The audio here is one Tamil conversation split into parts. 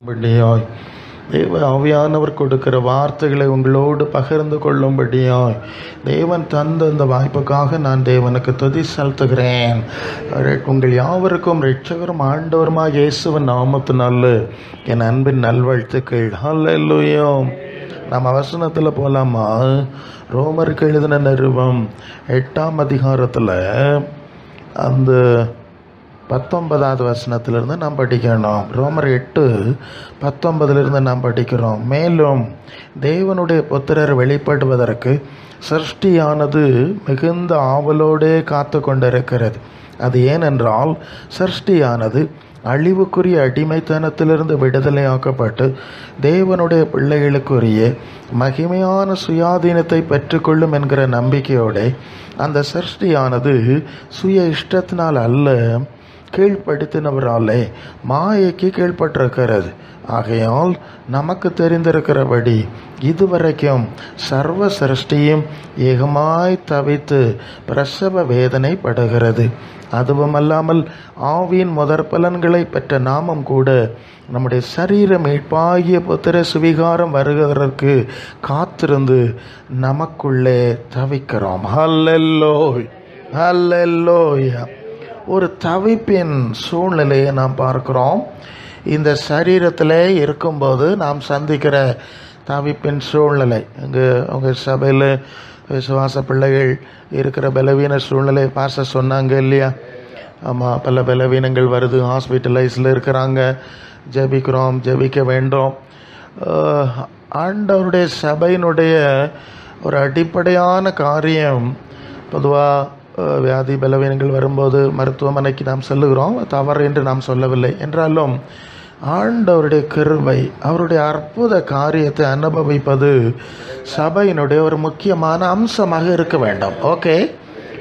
படியாய் தேவ ஆவியானவர் கொடுக்கிற வார்த்தைகளை உங்களோடு பகிர்ந்து கொள்ளும்படியாய் தேவன் தந்த இந்த வாய்ப்புக்காக நான் தேவனுக்கு துதி செலுத்துகிறேன். உங்கள் யாவருக்கும் இரட்சகரும் ஆண்டவருமாய் இயேசுவின் நாமத்தினால என் அன்பின் நல்வாழ்த்துக்கள். ஹல்லேலூயா. நம்ம வசனத்தில் போலாமா? ரோமருக்கு எழுதின நிருபம் 8ஆம் அதிகாரத்தில் அந்த 19வது வசனத்திலிருந்து நாம் படிக்கணும். ரோமர் 8:19 நாம் படிக்கிறோம். மேலும் தேவனுடைய புத்திரர் வெளிப்படுவதற்கு சிருஷ்டியானது மிகுந்த ஆவலோடே காத்து கொண்டிருக்கிறது. அது ஏனென்றால் சிருஷ்டியானது அழிவுக்குரிய அடிமைத்தனத்திலிருந்து விடுதலையாக்கப்பட்டு தேவனுடைய பிள்ளைகளுக்குரிய மகிமையான சுயாதீனத்தை பெற்றுக்கொள்ளும் என்கிற நம்பிக்கையோடு அந்த சிருஷ்டியானது சுய இஷ்டத்தினால் அல்ல, கீழ்ப்படுத்தினவராலே மாயைக்கு கீழ்ப்பட்டிருக்கிறது. ஆகையால் நமக்கு தெரிந்திருக்கிறபடி இதுவரைக்கும் சர்வ சிருஷ்டியும் ஏகமாய் தவித்து பிரசவ வேதனை படுகிறது. அதுவுமல்லாமல் ஆவியின் முதற் பலன்களை பெற்ற நாமும் கூட நம்முடைய சரீர மீட்பாகிய புத்திர சுவிகாரம் வருவதற்கு காத்திருந்து நமக்குள்ளே தவிக்கிறோம். ஹல்லேலூயா, ஹல்லேலூயா. ஒரு தவிப்பின் சூழ்நிலையை நாம் பார்க்கிறோம். இந்த சரீரத்தில் இருக்கும்போது நாம் சந்திக்கிற தவிப்பின் சூழ்நிலை. இங்கே உங்கள் சபையில் விசுவாச பிள்ளைகள் இருக்கிற பலவீன சூழ்நிலை பாச சொன்னாங்க இல்லையா? ஆமாம், பல பலவீனங்கள் வருது, ஹாஸ்பிட்டலைஸில் இருக்கிறாங்க. ஜெபிக்கிறோம், ஜெபிக்க வேண்டும். ஆண்டவருடைய சபையினுடைய ஒரு அடிப்படையான காரியம், பொதுவாக வியாதி பலவீனங்கள் வரும்போது மருத்துவமனைக்கு நாம் செல்லுகிறோம், தவறு என்று நாம் சொல்லவில்லை. என்றாலும் ஆண்டவருடைய கிருபை, அவருடைய அற்புத காரியத்தை அனுபவிப்பது சபையினுடைய ஒரு முக்கியமான அம்சமாக இருக்க வேண்டும். ஓகே,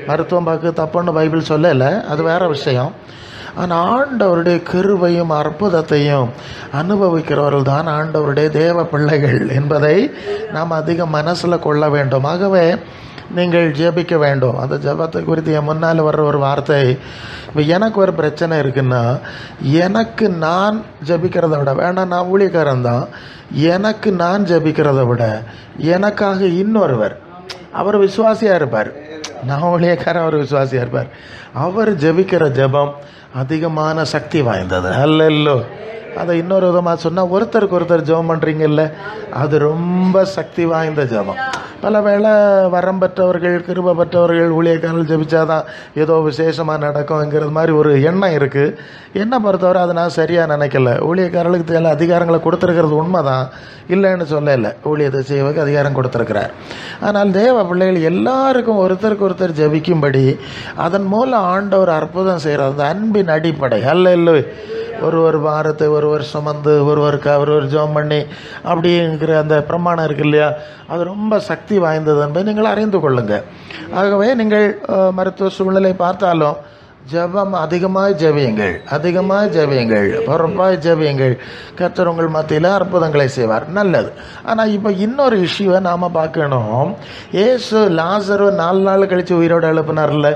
மருத்துவம் பார்க்க தப்புன்னு பைபிள் சொல்லலை, அது வேறு விஷயம். ஆனால் ஆண்டவருடைய கிருபையும் அற்புதத்தையும் அனுபவிக்கிறவர்கள் தான் ஆண்டவருடைய தேவ பிள்ளைகள் என்பதை நாம் அதிகம் மனசில் கொள்ள வேண்டும். ஆகவே நீங்கள் ஜெபிக்க வேண்டும். அந்த ஜெபத்தை குறித்து என் முன்னால் வர்ற ஒரு வார்த்தை, இப்போ எனக்கு ஒரு பிரச்சனை இருக்குன்னா, எனக்கு நான் ஜெபிக்கிறத விட, வேணாம் நான் ஊழியக்காரன் தான், எனக்கு நான் ஜெபிக்கிறத விட எனக்காக இன்னொருவர், அவர் விசுவாசியாக இருப்பார், நான் ஊழியக்காரன், அவர் விசுவாசியாக இருப்பார், அவர் ஜெபிக்கிற ஜெபம் அதிகமான சக்தி வாய்ந்தது. அல்ல, அதை இன்னொரு விதமாக சொன்னால், ஒருத்தருக்கு ஒருத்தர் ஜெபம் பண்ணுறீங்கல்ல, அது ரொம்ப சக்தி வாய்ந்த ஜெபம். பல வேளை வரம் பெற்றவர்கள், கிருபை பெற்றவர்கள், ஊழியக்காரர்கள் ஜெபிச்சாதான் ஏதோ விசேஷமாக நடக்கும்ங்கிறது மாதிரி ஒரு எண்ணம் இருக்குது. என்னை பொறுத்தவரை அதை நான் சரியாக நினைக்கல. ஊழியக்காரர்களுக்கு தேவை அதிகாரங்களை கொடுத்துருக்கிறது உண்மை தான், இல்லைன்னு சொல்லலை, ஊழியத்தை செய்வதற்கு அதிகாரம் கொடுத்துருக்கிறார். ஆனால் தேவ பிள்ளைகள் எல்லாருக்கும் ஒருத்தருக்கு ஒருத்தர் ஜெபிக்கும்படி அதன் மூலம் ஆண்டவர் அற்புதம் செய்கிறது. அந்த அன்பின் அடிப்படை. அல்ல, ஒருவர் பாரத்தை ஒருவர் சுமந்து ஒருவருக்கு ஒருவர் ஜெபம் பண்ணி அப்படிங்கிற அந்த பிரமாணம் இருக்கு இல்லையா, அது ரொம்ப சக்தி வாய்ந்தது என்பதை நீங்கள் அறிந்து கொள்ளுங்கள். ஆகவே நீங்கள் மருத்துவ சூழ்நிலை பார்த்தாலும் ஜெபம் அதிகமாக ஜெபியுங்கள், அதிகமாக ஜெபியுங்கள், பொறுப்பாக ஜெபியுங்கள். கர்த்தர் உங்கள் மத்தியில் அற்புதங்களை செய்வார். நல்லது. ஆனால் இப்போ இன்னொரு இஷ்யூவை நாம் பார்க்கணும். இயேசு லாசரு 4 நாள் கழித்து உயிரோடு எழுப்பினார்ல.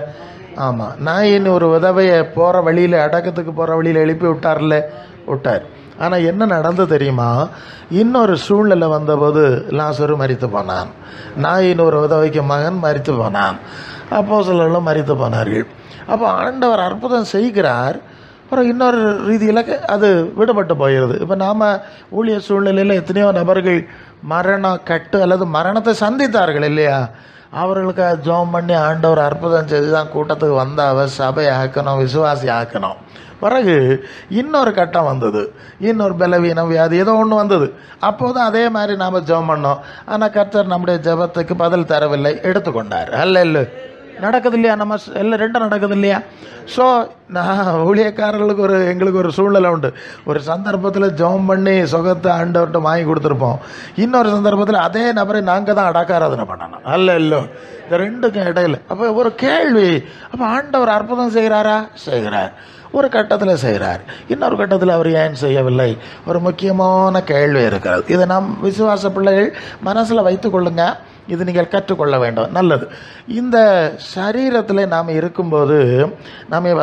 ஆமாம், நாயின் ஒரு உதவையை போகிற வழியில், அடக்கத்துக்கு போகிற வழியில் எழுப்பி விட்டார். ஆனால் என்ன நடந்து தெரியுமா? இன்னொரு சூழ்நிலை வந்தபோது லாசரு மரித்து போனான், நாயின் ஒரு உதவிக்கு மகன் மரித்து போனான், அப்போஸ்தலர்களும் மரித்து போனார்கள். அப்போ ஆண்டவர் அற்புதம் செய்கிறார், அப்புறம் இன்னொரு ரீதியில் அது விடுபட்டு போயிடுது. இப்போ நாம் ஊழிய சூழ்நிலையில் எத்தனையோ நபர்கள் மரணம் கட்டு அல்லது மரணத்தை சந்தித்தார்கள் இல்லையா? அவர்களுக்கு ஜெபம் பண்ணி ஆண்டவர் அற்புதம் செய்து தான் கூட்டத்துக்கு வந்தாவ சபையை ஆக்கணும், விசுவாசி ஆக்கணும். பிறகு இன்னொரு கட்டம் வந்தது, இன்னொரு பலவீனம், வியாதி ஏதோ ஒன்று வந்தது. அப்போதும் அதே மாதிரி நாம் ஜெபம் பண்ணோம். ஆனால் கர்த்தர் நம்முடைய ஜெபத்துக்கு பதில் தரவில்லை, எடுத்துக்கொண்டார். அல்ல, நடக்குது இல்லையா? நம்ம எல்லாம் ரெண்டும் நடக்குது இல்லையா? ஸோ நான் ஊழியக்காரர்களுக்கு எங்களுக்கு ஒரு சூழ்நிலை உண்டு. ஒரு சந்தர்ப்பத்தில் ஜெபம் பண்ணி சுகத்தை ஆண்டவர்கிட்ட வாங்கி கொடுத்துருப்போம், இன்னொரு சந்தர்ப்பத்தில் அதே நபரை நாங்கள் தான் அடக்காராதனை பண்ணணும். அல்ல, இந்த ரெண்டுக்கும் இடையில் அப்போ ஒரு கேள்வி, அப்போ ஆண்டவர் அற்புதம் செய்கிறாரா? செய்கிறார். ஒரு கட்டத்தில் செய்கிறார், இன்னொரு கட்டத்தில் அவர் ஏன் செய்யவில்லை? ஒரு முக்கியமான கேள்வி இருக்கிறது. இதை நாம் விசுவாச பிள்ளைகள் மனசில் வைத்து கொள்ளுங்க. இது நீங்கள் கற்றுக்கொள்ள வேண்டும். நல்லது. இந்த சரீரத்தில் நாம் இருக்கும்போது நம்ம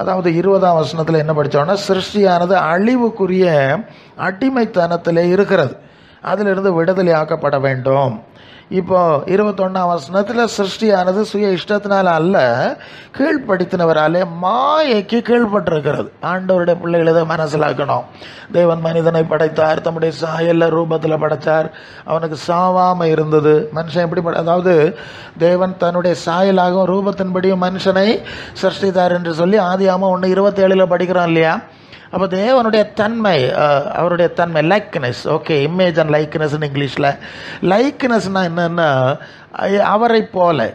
அதாவது 20ஆம் வசனத்தில் என்ன படித்தோம்னா, சிருஷ்டியானது அழிவுக்குரிய அடிமைத்தனத்திலே இருக்கிறது, அதிலிருந்து விடுதலை ஆக்கப்பட வேண்டும். இப்போ 21ஆம் வசனத்தில் சிருஷ்டியானது சுய இஷ்டத்தினால அல்ல, கீழ்ப்படுத்தினவராலே மாயைக்கு கீழ்பட்டிருக்கிறது. ஆண்டவருடைய பிள்ளைகளை தான் மனசிலாக்கணும். தேவன் மனிதனை படைத்தார், தம்முடைய சாயல்ல ரூபத்தில் படைத்தார், அவனுக்கு சாவாமல் இருந்தது. மனுஷன் எப்படி அதாவது தேவன் தன்னுடைய சாயலாகவும் ரூபத்தின்படியும் மனுஷனை சிருஷ்டித்தார் என்று சொல்லி ஆதியாகமம் 1:27 படிக்கிறோம் இல்லையா? அப்போ தேவனுடைய தன்மை, அவருடைய தன்மை லைக்னஸ், ஓகே, இமேஜ் அண்ட் லைக்னஸ்ன்னு இங்கிலீஷில். லைக்னஸ்னால் என்னென்னா அவரை போல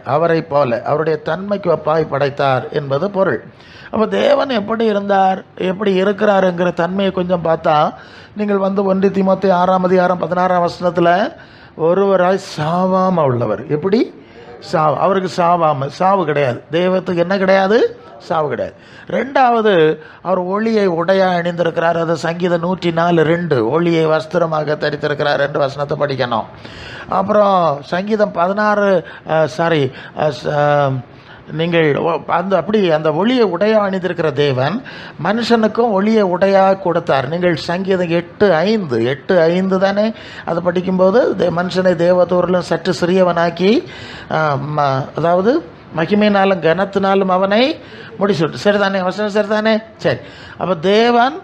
அவருடைய தன்மைக்கு ஒப்பாய் படைத்தார் என்பது பொருள். அப்போ தேவன் எப்படி இருந்தார், எப்படி இருக்கிறாருங்கிற தன்மையை கொஞ்சம் பார்த்தா, நீங்கள் 1 தீமோத்தேயு 6:16 வசனத்தில் ஒருவராய் சாவாமல் உள்ளவர். எப்படி அவருக்கு சாவு கிடையாது. தெய்வத்துக்கு என்ன கிடையாது? சாவு கிடையாது. ரெண்டாவது, அவர் ஒளியை உடையாக அணிந்திருக்கிறார். அது சங்கீதம் 104:2 ஒளியை வஸ்திரமாக தரித்திருக்கிறார் என்று வசனத்தை படிக்கணும். அப்புறம் சங்கீதம் 16 நீங்கள் அந்த ஒளியை உடையாக அணிந்திருக்கிற தேவன் மனுஷனுக்கும் ஒளியை உடையாக கொடுத்தார். நீங்கள் சங்கீதம் 8:5 தானே அது படிக்கும்போது, மனுஷனை தேவதூரிலும் சற்று சிறியவனாக்கி, அதாவது மகிமையினாலும் கனத்தினாலும் அவனை முடிச்சுட்டு, சரிதானே? வசனம் சரிதானே? சரி. அப்போ தேவன்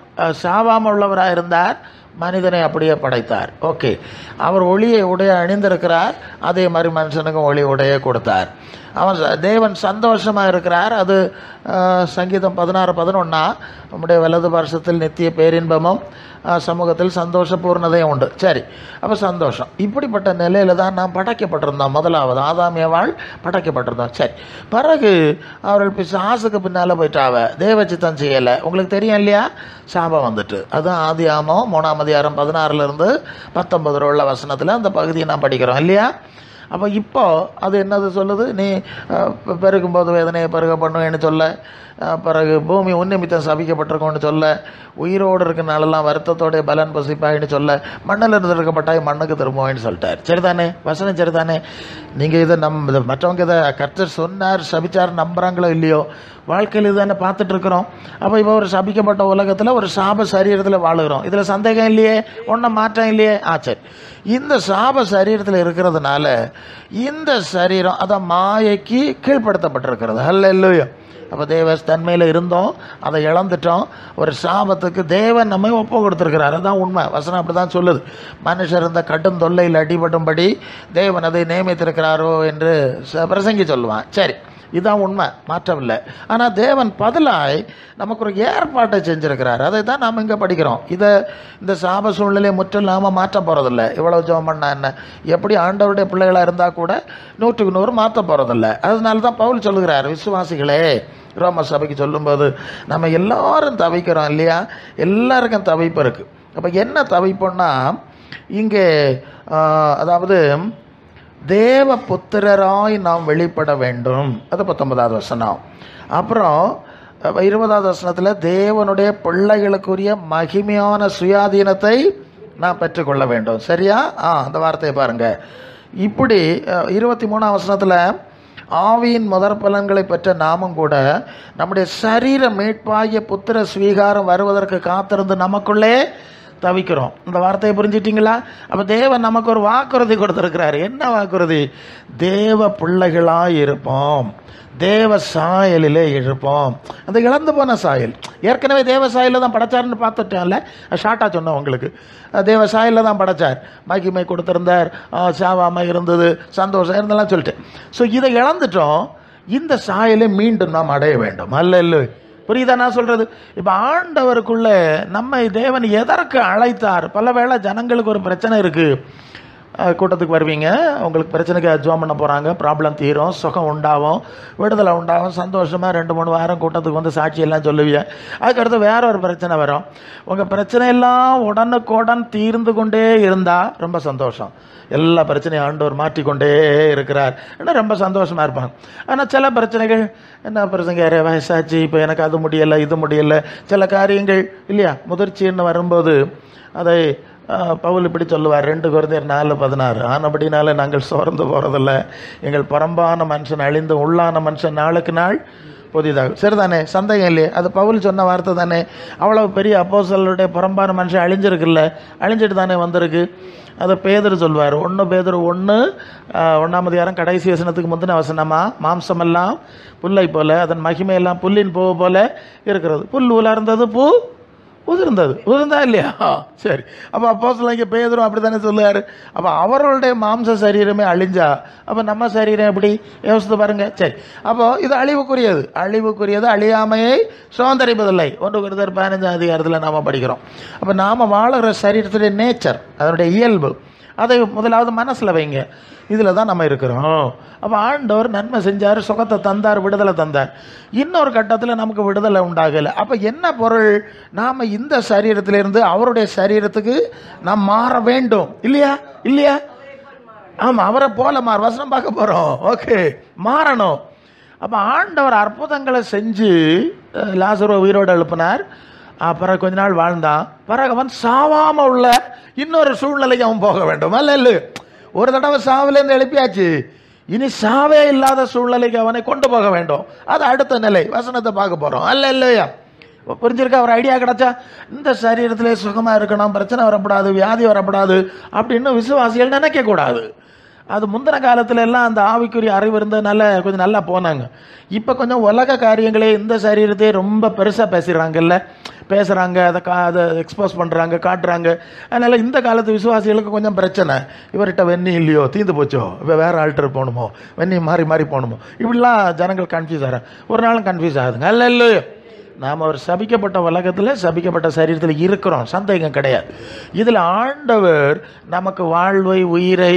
சாவாமல் உள்ளவராக இருந்தார், மனிதனை அப்படியே படைத்தார். ஓகே, அவர் ஒளியை உடைய அணிந்திருக்கிறார், அதே மாதிரி மனுஷனுக்கும் ஒளி உடைய கொடுத்தார். தேவன் சந்தோஷமாக இருக்கிறார். அது சங்கீதம் 16:11 நம்முடைய வலது வருஷத்தில் நித்திய பேரின்பமும் சமூகத்தில் சந்தோஷ பூர்ணதையும் உண்டு. சரி, அப்போ சந்தோஷம். இப்படிப்பட்ட நிலையில் தான் நாம் படைக்கப்பட்டிருந்தோம். முதலாவது ஆதாம் ஏவாள் படைக்கப்பட்டிருந்தோம். சரி, பிறகு அவர்கள் பிசாசுக்கு பின்னால் போயிட்டாவ, தேவ சித்தம் செய்யலை. உங்களுக்கு தெரியும் இல்லையா? சாபம் வந்துட்டு. அதுதான் ஆதியாகமம் 3:16 உள்ள வசனத்தில் அந்த பகுதியை நாம் படிக்கிறோம் இல்லையா? அப்போ இப்போ அது என்னது சொல்லுது? நீ பெருகும்போது வேதனையை பெருக பண்ணுவேன்னு சொல்ல, பிறகு பூமி உன்னிமித்தம் சபிக்கப்பட்டிருக்கோன்னு சொல்ல, உயிரோடு இருக்க நாளெல்லாம் வருத்தத்தோடைய பலன் பசிப்பாயின்னு சொல்ல, மண்ணில் இருந்து இருக்கப்பட்டாய் மண்ணுக்கு திரும்புவாயின்னு சொல்லிட்டார். சரிதானே? வசனம் சரிதானே? நீங்கள் இதை மற்றவங்க இதை கர்த்தர் சொன்னார், சபிச்சார் நம்புகிறாங்களோ இல்லையோ, வாழ்க்கையில் இதுதானே பார்த்துட்டு இருக்கிறோம். அப்போ இப்போ ஒரு சபிக்கப்பட்ட உலகத்தில் ஒரு சாப சரீரத்தில் வாழுகிறோம். இதில் சந்தேகம் இல்லையே, ஒன்றும் மாற்றம் இல்லையே. சரி, இந்த சாப சரீரத்தில் இருக்கிறதுனால இந்த சரீரம் அதான் மாயைக்கு கீழ்ப்படுத்தப்பட்டிருக்கிறது. அல்லேலூயா. அப்போ தேவ தன்மையில் இருந்தோம், அதை இழந்துட்டோம். ஒரு சாபத்துக்கு தேவன் நம்மை ஒப்பு கொடுத்துருக்கிறார். அதுதான் உண்மை. வசனம் அப்படி தான் சொல்லுது. மனுஷர் இந்த கடும் தொல்லையில் அடிபடும்படி தேவன் அதை நியமித்திருக்கிறாரோ என்று பிரசங்கி சொல்லுவான். சரி, இதுதான் உண்மை, மாற்றமில்லை. ஆனால் தேவன் பதிலாய் நமக்கு ஒரு ஏற்பாட்டை செஞ்சுருக்கிறார். அதை தான் நாம் இங்கே படிக்கிறோம். இந்த சாப சூழ்நிலையை முற்றில்லாமல் மாற்ற போகிறதில்ல. இவ்வளோ ஜெபம் பண்ணா என்ன, எப்படி ஆண்டவருடைய பிள்ளைகளாக இருந்தால் கூட 100க்கு 100 மாற்ற போகிறதில்ல. அதனால தான் பவுல் சொல்லுகிறார், விசுவாசிகளே, ரோம சபைக்கு சொல்லும்போது, நம்ம எல்லாரும் தவிக்கிறோம் இல்லையா? எல்லாருக்கும் தவிப்பு இருக்குது. அப்போ என்ன தவிப்புன்னா, இங்கே அதாவது தேவ புத்திரராய் நாம் வெளிப்பட வேண்டும். அது 19வது வசனம். அப்புறம் 20வது வசனத்தில் தேவனுடைய பிள்ளைகளுக்குரிய மகிமையான சுயாதீனத்தை நாம் பெற்றுக்கொள்ள வேண்டும். சரியா? அந்த வார்த்தையை பாருங்கள். இப்படி 23ஆம் வசனத்தில் ஆவியின் முதற் பலன்களை பெற்ற நாமும் கூட நம்முடைய சரீர மீட்பாகிய புத்திர ஸ்வீகாரம் வருவதற்கு காத்திருந்து நமக்குள்ளே தவிக்கிறோம். இந்த வார்த்தையை புரிஞ்சிட்டிங்களா? அப்போ தேவன் நமக்கு ஒரு வாக்குறுதி கொடுத்துருக்கிறார். என்ன வாக்குறுதி? தேவ பிள்ளைகளாக இருப்போம், தேவ சாயலிலே இருப்போம். அந்த இழந்து போன சாயல், ஏற்கனவே தேவ சாயலில் தான் படைச்சார்னு பார்த்துட்டேன்ல, ஷார்ட்டாக சொன்னேன் உங்களுக்கு. தேவ சாயலில் தான் படைச்சார், மகிமை கொடுத்துருந்தார், சாவாமல் இருந்தது, சந்தோஷம் இருந்தெல்லாம் சொல்லிட்டு. ஸோ இதை இழந்துட்டோம். இந்த சாயலை மீண்டும் நாம் அடைய வேண்டும். அல்ல, புரியுதா நான் சொல்கிறது? இப்போ ஆண்டவருக்குள்ளே நம்மை தேவன் எதற்கு அழைத்தார்? பல வேளை ஜனங்களுக்கு ஒரு பிரச்சனை இருக்குது. கூட்டத்துக்கு வருவீங்க, உங்களுக்கு பிரச்சனைக்கு ஜோம் பண்ண போகிறாங்க, ப்ராப்ளம் தீரும், சுகம் உண்டாகும், விடுதலை உண்டாகும், சந்தோஷமாக 2-3 வாரம் கூட்டத்துக்கு வந்து சாட்சியெல்லாம் சொல்லுவீங்க. அதுக்கடுத்து வேற ஒரு பிரச்சனை வரும். உங்கள் பிரச்சனையெல்லாம் உடனுக்குடன் தீர்ந்து கொண்டே இருந்தால் ரொம்ப சந்தோஷம். எல்லா பிரச்சனையும் ஆண்டவர் மாற்றிக்கொண்டே இருக்கிறார், ஏன்னா ரொம்ப சந்தோஷமாக இருப்பாங்க. ஆனால் சில பிரச்சனைகள், என்ன பிரச்சனை, வயசாச்சு, இப்போ எனக்கு அது முடியலை, இது முடியலை, சில காரியங்கள் இல்லையா, முதிர்ச்சின்னு வரும்போது அதை பவுல் இப்படி சொல்லுவார் 2 கொரிந்தியர் 4:16, ஆனபடினால நாங்கள் சோர்ந்து போகிறதில்ல, எங்கள் புறம்பான மனுஷன் அழிந்து உள்ளான மனுஷன் நாளுக்கு நாள் புதிதாக. சரிதானே, சந்தேகம் இல்லையே, அது பவுல் சொன்ன வார்த்தை தானே. அவ்வளோ பெரிய அப்போஸ்தலருடைய புறம்பான மனுஷன் அழிஞ்சிருக்குல்ல, அழிஞ்சிட்டு தானே வந்திருக்கு. அதை பேதுரு சொல்வார். 1 பேதுரு 1:1 கடைசி வசனத்துக்கு முந்தின வசனமா, மாம்சமெல்லாம் புல்லை போல அதன் மகிமையெல்லாம் புல்லின் பூ போல இருக்கிறது. புல் உலர்ந்தது, பூ உதிர்ந்தா இல்லையா? சரி, அப்போ அப்போஸ்தலனாகிய பேதுரு அப்படி தானே சொல்லுவார். அப்போ அவர்களுடைய மாம்ச சரீரமே அழிஞ்சா அப்போ நம்ம சரீரம் எப்படி யோசித்து பாருங்க. சரி, அப்போ இது அழிவுக்குரியது, அழியாமையை சுதந்திரிப்பதில்லை. 1 கொரிந்தியர் 15 நாம் படிக்கிறோம். அப்போ நாம் வாழுகிற சரீரத்துடைய நேச்சர், அதனுடைய இயல்பு, அதை முதலாவது மனசில் வைங்க. இதில் தான் நம்ம இருக்கிறோம். அப்போ ஆண்டவர் நன்மை செஞ்சார், சுகத்தை தந்தார், விடுதலை தந்தார். இன்னொரு கட்டத்தில் நமக்கு விடுதலை உண்டாகலை. அப்போ என்ன பொருள்? நாம் இந்த சரீரத்திலிருந்து அவருடைய சரீரத்துக்கு நாம் மாற வேண்டும், இல்லையா? ஆமாம், அவரை போல வசனம் பார்க்க போகிறோம். ஓகே, மாறணும். அப்போ ஆண்டவர் அற்புதங்களை செஞ்சு லாசருவை உயிரோடு எழுப்பினார். பிறகு கொஞ்ச நாள் வாழ்ந்தான். பிறகு அவன் சாவாமல் உள்ள இன்னொரு சூழ்நிலைக்கு அவன் போக வேண்டும். அல்ல, ஒரு தடவை சாவிலேருந்து எழுப்பியாச்சு, இனி சாவே இல்லாத சூழ்நிலைக்கு அவனை கொண்டு போக வேண்டும். அது அடுத்த நிலை. வசனத்தை பார்க்க போகிறோம். இல்லையா? புரிஞ்சிருக்கா? ஒரு ஐடியா கிடைச்சா, இந்த சரீரத்திலே சுகமாக இருக்கணும், பிரச்சனை வரக்கூடாது, வியாதி வரக்கூடாது அப்படின்னு விசுவாசிகள் நினைக்கக்கூடாது. அது முந்தின காலத்துல எல்லாம் அந்த ஆவிக்குரிய அறிவு இருந்ததுனால கொஞ்சம் நல்லா போனாங்க. இப்போ கொஞ்சம் உலக காரியங்களே இந்த சரீரத்தையே ரொம்ப பெருசாக பேசுகிறாங்க, அதை எக்ஸ்போஸ் பண்ணுறாங்க, காட்டுறாங்க. அதனால் இந்த காலத்து விசுவாசிகளுக்கு கொஞ்சம் பிரச்சனை. இவர்கிட்ட வெண்ணி இல்லையோ, தீந்து போச்சோ, இப்போ வேறு ஆல்டர் போகணுமோ, வெண்ணி மாறி போகணுமோ, இப்படிலாம் ஜனங்கள் கன்ஃபியூஸ் ஆகிறாங்க. ஒரு நாளும் கன்ஃபியூஸ் ஆகுதுங்க. இல்லையோ, நாம் ஒரு சபிக்கப்பட்ட உலகத்தில் சபிக்கப்பட்ட சரீரத்தில் இருக்கிறோம், சந்தேகம் கிடையாது. இதில் ஆண்டவர் நமக்கு வாழ்வை, உயிரை,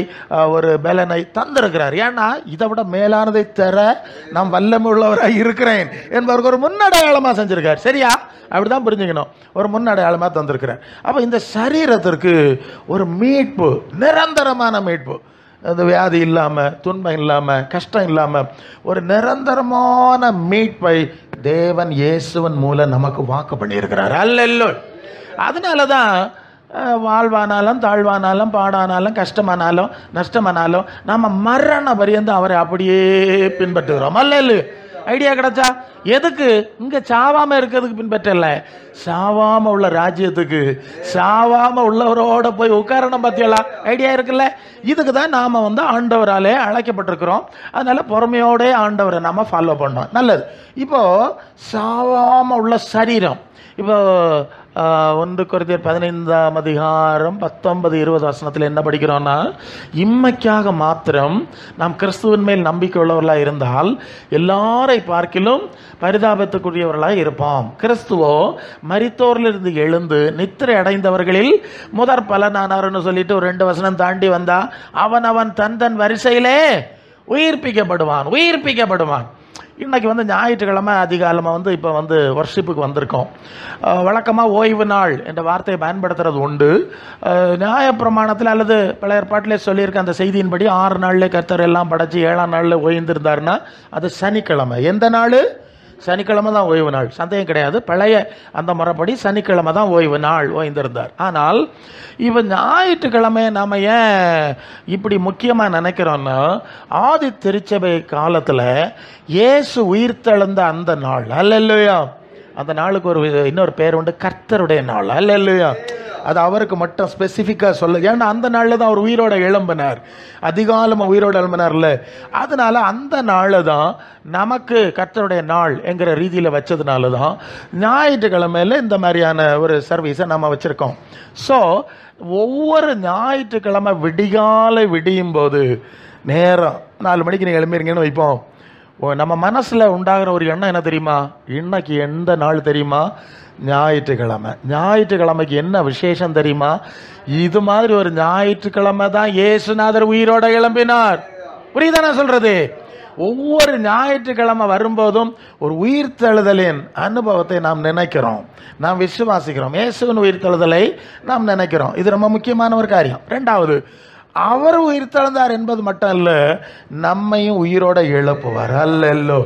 ஒரு பலனை தந்திருக்கிறார். ஏன்னா இதை விட மேலானதை தர நாம் வல்லமை உள்ளவராக இருக்கிறேன் என்பவருக்கு ஒரு முன்னடையாளமாக செஞ்சிருக்கார். சரியா? அப்படிதான் புரிஞ்சுக்கணும். ஒரு முன்னடையாளமாக தந்திருக்கிறார். அப்போ இந்த சரீரத்திற்கு ஒரு மீட்பு, நிரந்தரமான மீட்பு, அந்த வியாதி இல்லாமல், துன்பம் இல்லாமல், கஷ்டம் இல்லாமல் ஒரு நிரந்தரமான மீட்பை தேவன் இயேசுவின் மூலம் நமக்கு வாக்கு பண்ணியிருக்கிறார். அல்ல, அதனால தான் வாழ்வானாலும், தாழ்வானாலும், பாடானாலும், கஷ்டமானாலும், நஷ்டமானாலும் நம்ம மரண பரியந்தம் அவரை அப்படியே பின்பற்றுகிறோம். அல்ல, ஐடியா கிடைச்சா? எதுக்கு? இங்க சாவாம இருக்கிறதுக்கு பின்பற்றல, சாவாம உள்ள ராஜ்யத்துக்கு, சாவாம உள்ளவரோட போய் உட்காரணும். பத்தியலா? ஐடியா இருக்குல்ல? இதுக்கு தான் நாம ஆண்டவராலே அழைக்கப்பட்டிருக்கிறோம். அதனால பொறுமையோட ஆண்டவரை நாம ஃபாலோ பண்ணோம். நல்லது. இப்போ சாவாம உள்ள சரீரம், இப்போ 1 கொரிந்தியர் 15:19-20 என்ன படிக்கிறோம்னா, இம்மைக்காக மாத்திரம் நாம் கிறிஸ்துவின் மேல் நம்பிக்கை உள்ளவர்களாக இருந்தால் எல்லாரை பார்க்கிலும் பரிதாபத்துக்குரியவர்களாக இருப்போம். கிறிஸ்துவோ மரித்தோரிலிருந்து எழுந்து நித்திரை அடைந்தவர்களில் முதற் பலனானார்னு சொல்லிட்டு ஒரு 2 வசனம் தாண்டி வந்தா, அவன் தன் வரிசையிலே உயிர்ப்பிக்கப்படுவான். இன்றைக்கி ஞாயிற்றுக்கிழமை அதிகாலமாக இப்போ வர்ஷிப்புக்கு வந்திருக்கோம். வழக்கமாக ஓய்வு நாள் என்ற வார்த்தையை பயன்படுத்துறது உண்டு. நியாயப்பிரமாணத்தில் அல்லது பழைய ஏற்பாட்டிலே சொல்லியிருக்க அந்த செய்தியின்படி 6 நாளில் கர்த்தர் எல்லாம் படைச்சி 7ஆம் நாளில் ஓய்ந்திருந்தாருன்னா அது சனிக்கிழமை. எந்த நாள்? சனிக்கிழமை தான் ஓய்வு நாள், சந்தேகம் கிடையாது. பழைய அந்த முறைப்படி சனிக்கிழமை தான் ஓய்வு நாள், ஓய்ந்திருந்தார். ஆனால் இப்போ ஞாயிற்றுக்கிழமை நாம் ஏன் இப்படி முக்கியமாக நினைக்கிறோன்னா, ஆதி திருச்சபை காலத்தில் இயேசு உயிர்த்தெழுந்த அந்த நாள், அல்லேலூயா, அந்த நாளுக்கு இன்னொரு பேர் உண்டு, கர்த்தருடைய நாள். அல்லேலூயா. அது அவருக்கு மட்டும் ஸ்பெசிஃபிக்காக சொல்ல, ஏன்னா அந்த நாளில் தான் அவர் உயிரோட எழும்பினார், அதிகாலமாக உயிரோடு எழும்பினார்ல. அதனால அந்த நாள் தான் நமக்கு கர்த்தருடைய நாள் என்கிற ரீதியில் வச்சதுனால தான் ஞாயிற்றுக்கிழமையில் இந்த மாதிரியான ஒரு சர்வீஸை நம்ம வச்சுருக்கோம். ஸோ ஒவ்வொரு ஞாயிற்றுக்கிழமை விடிகாலை விடியும் போது நேரம் 4 மணிக்கு நீங்கள் எழும்பிறீங்கன்னு வைப்போம், நம்ம மனசில் உண்டாகிற ஒரு எண்ணம் என்ன தெரியுமா? இன்னைக்கு எந்த நாள் தெரியுமா? ஞாயிற்றுக்கிழமை. ஞாயிற்றுக்கிழமைக்கு என்ன விசேஷம் தெரியுமா? இது மாதிரி ஒரு ஞாயிற்றுக்கிழமை தான் இயேசுநாதர் உயிரோட எழும்பினார். புரியுதா நான் சொல்றது? ஒவ்வொரு ஞாயிற்றுக்கிழமை வரும்போதும் ஒரு உயிர்த்தெழுதலின் அனுபவத்தை நாம் நினைக்கிறோம், நாம் விசுவாசிக்கிறோம். இயேசுவின் உயிர்த்தெழுதலை நாம் நினைக்கிறோம். இது ரொம்ப முக்கியமான ஒரு காரியம். 2வது, அவர் உயிர்த்தெழுந்தார் என்பது மட்டும் அல்ல, நம்மையும் உயிரோட எழுப்புவார். அல்லேலூயா.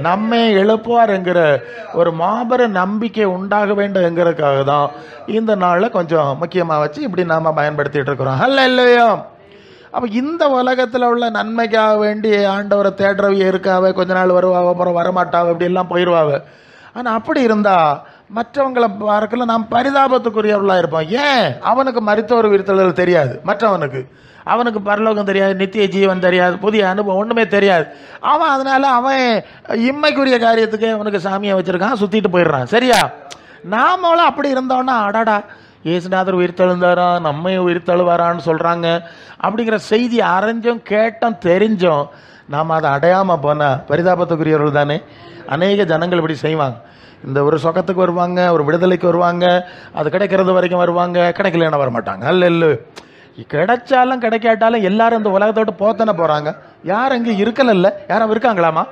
நம்மை எழுப்புவார் என்கிற ஒரு மாபெரும் நம்பிக்கை உண்டாக வேண்டும் என்கிறதுக்காக தான் இந்த நாளில் கொஞ்சம் முக்கியமாக வச்சு இப்படி நாம் பயன்படுத்திகிட்டு இருக்கிறோம். ஹல்லேலூயா. அப்போ இந்த உலகத்தில் உள்ள நன்மைக்காக வேண்டி ஆண்டவரை தேடுறவையே இருக்காவே, கொஞ்ச நாள் வருவாவ, அப்புறம் வரமாட்டாவ, இப்படி எல்லாம் போயிடுவாவ. ஆனால் அப்படி இருந்தால் மற்றவங்களை பார்க்கல நாம் பரிதாபத்துக்குரியவர்களாக இருப்போம். ஏன்? அவனுக்கு மரித்தோர் உயிர்த்தெழுதல் தெரியாது, மற்றவனுக்கு அவனுக்கு பரலோகம் தெரியாது, நித்திய ஜீவன் தெரியாது, புதிய அனுபவம் ஒன்றுமே தெரியாது. அவன் அதனால அவன் இம்மைக்குரிய காரியத்துக்கு அவனுக்கு சாமியை வச்சிருக்கான், சுற்றிட்டு போயிடுறான். சரியா? நாமளும் அப்படி இருந்தோன்னா அடாடா இயேசுநாதர் உயிர்த்தெழுந்தாரா, நம்மையும் உயிர்த்தெழுவாரான்னு சொல்கிறாங்க அப்படிங்கிற செய்தி அரைஞ்சும் கேட்டோம் தெரிஞ்சோம் நாம் அதை அடையாமல் போனால் பரிதாபத்துக்குரியவர்கள் தானே. அநேக ஜனங்கள் இப்படி செய்வாங்க. இந்த ஒரு சொகத்துக்கு வருவாங்க, ஒரு விடுதலைக்கு வருவாங்க, அது கிடைக்கிறது வரைக்கும் வருவாங்க, கிடைக்கலன்னா வரமாட்டாங்க. அல்ல கிடைச்சாலும் கிடைக்காட்டாலும் எல்லாரும் இந்த உலகத்தோடு போத்தனை போகிறாங்க. யார் அங்கே இருக்கல, யாரும் இருக்காங்களாமா?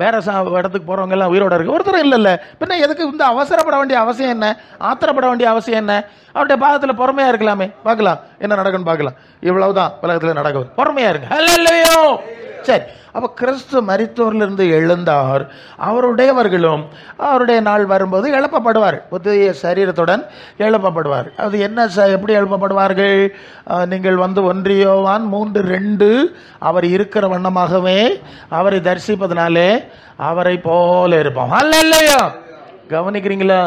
வேற இடத்துக்கு போகிறவங்க எல்லாம் உயிரோட இருக்கு, ஒருத்தரும் இல்லைல்ல. பின்ன எதுக்கு இந்த அவசரப்பட வேண்டிய அவசியம் என்ன? ஆத்திரப்பட வேண்டிய அவசியம் என்ன? அவருடைய பாகத்தில் பொறுமையா இருக்கலாமே, பார்க்கலாம் என்ன நடக்குன்னு பார்க்கலாம். இவ்வளவுதான் உலகத்தில் நடக்குது, பொறுமையா இருங்க. ஹல்லேலூயா. சரி, அப்போ கிறிஸ்து மரித்தோரிலிருந்து எழுந்தார், அவருடையவர்களும் அவருடைய நாள் வரும்போது எழுப்பப்படுவார், புதிய சரீரத்துடன் எழுப்பப்படுவார். அது என்ன, எப்படி எழுப்பப்படுவார்கள்? நீங்கள் 1 யோவான் 3:2 அவர் இருக்கிற வண்ணமாகவே அவரை தரிசிப்பதனாலே அவரை போல இருப்போம். அல்லேலூயா. கவனிக்கிறீங்களா?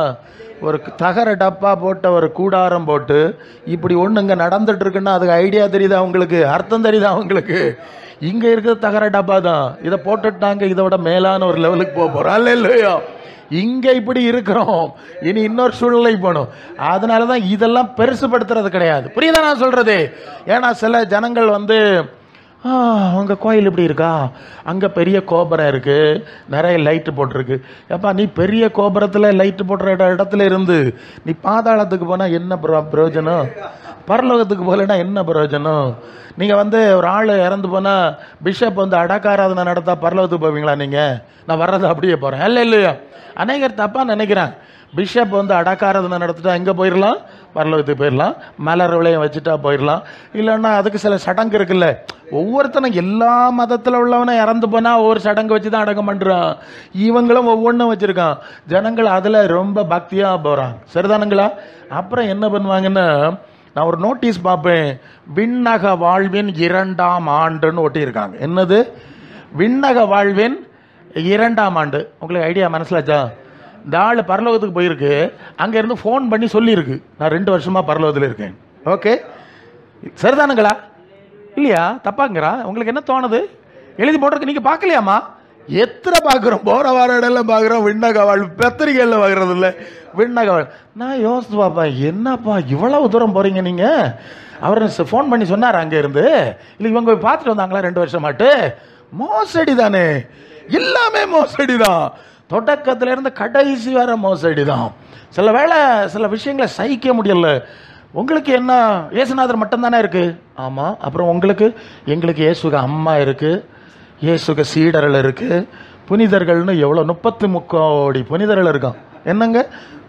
ஒரு தகர டப்பா போட்ட ஒரு கூடாரம் போட்டு இப்படி ஒன்று இங்கே நடந்துட்டு இருக்குன்னா அதுக்கு ஐடியா தெரியுதா உங்களுக்கு? அர்த்தம் தெரியுதா உங்களுக்கு? இங்கே இருக்கிறது தகர டப்பா தான், இதை போட்டுட்டாங்க, இதோட மேலான ஒரு லெவலுக்கு போக போகிறோம். அல்லேலூயா. இங்கே இப்படி இருக்கிறோம், இனி இன்னொரு சூழ்நிலைக்கு போகணும். அதனால தான் இதெல்லாம் பெருசுபடுத்துறது கிடையாது. புரியுதா நான் சொல்கிறது? ஏன்னா சில ஜனங்கள் உங்கள் கோயில் இப்படி இருக்கா, அங்கே பெரிய கோபுரம் இருக்குது, நிறைய லைட்டு போட்டிருக்கு. எப்பா நீ பெரிய கோபுரத்தில் லைட்டு போடுற இடத்துல இருந்து நீ பாதாளத்துக்கு போனால் என்ன பிரயோஜனம்? பரலோகத்துக்கு போகலன்னா என்ன பிரயோஜனம்? நீங்கள் ஒரு ஆள் இறந்து போனால் பிஷப் அடக்காராதனை நடத்தா பரலோகத்துக்கு போவீங்களா? நீங்கள் நான் வர்றது அப்படியே போகிறேன். இல்லையா? அநேகர் தப்பாக நினைக்கிறான். பிஷப் அடக்காராதனை நடத்திட்டா எங்கே போயிடலாம்? பரலோகத்துக்கு போயிடலாம். மலர் விளையம் வச்சுட்டா போயிடலாம். இல்லைன்னா அதுக்கு சில சடங்கு இருக்குல்ல. ஒவ்வொருத்தனும் எல்லா மதத்தில் உள்ளவனை இறந்து போனால் ஒவ்வொரு சடங்கு வச்சு தான் அடக்கம் பண்ணுறான். இவங்களும் ஒவ்வொன்றும் வச்சுருக்கான். ஜனங்கள் அதில் ரொம்ப பக்தியாக போகிறாங்க. சரிதானுங்களா? அப்புறம் என்ன பண்ணுவாங்கன்னா, நான் ஒரு நோட்டீஸ் பார்ப்பேன், விண்ணக வாழ்வின் 2ஆம் ஆண்டுன்னு ஒட்டியிருக்காங்க. என்னது? விண்ணக வாழ்வின் 2ஆம் ஆண்டு. உங்களுக்கு ஐடியா மனசிலாச்சா? இந்த ஆள் பரலோகத்துக்கு போயிருக்கு, அங்கேருந்து ஃபோன் பண்ணி சொல்லியிருக்கு, நான் 2 வருஷமாக பரலோகத்தில் இருக்கேன். ஓகே, சரிதானுங்களா? இல்லையா? தப்பாங்கிறா? உங்களுக்கு என்ன தோணுது? எழுதி போட்டிருக்கு, நீங்கள் பார்க்கலையாமா? எத்தனை பார்க்குறோம், போகிற வார இடம்லாம் பார்க்குறோம். விண்ணக வாழ்வு பத்திரிகையில் பார்க்குறது இல்லை, விண்ணக வாழ்வு. நான் யோசித்து பார்ப்பேன், என்னப்பா இவ்வளவு தூரம் போகிறீங்க நீங்கள்? அவர் ஃபோன் பண்ணி சொன்னார் அங்கே இருந்து, இல்லை இவங்க பார்த்துட்டு வந்தாங்களா 2 வருஷமாட்டு? மோசடி தானே, எல்லாமே மோசடி தான். தொடக்கத்திலேருந்து கடைசி வர மோசடி தான். சில வேளை சில விஷயங்களை சகிக்க முடியல. உங்களுக்கு என்ன, இயேசுநாதர் மட்டும்தானே இருக்குது? ஆமாம். அப்புறம் உங்களுக்கு? எங்களுக்கு இயேசுக அம்மா இருக்குது, இயேசுக சீடர்கள் இருக்குது, புனிதர்கள்னு எவ்வளோ 33 கோடி புனிதர்கள் இருக்கான். என்னங்க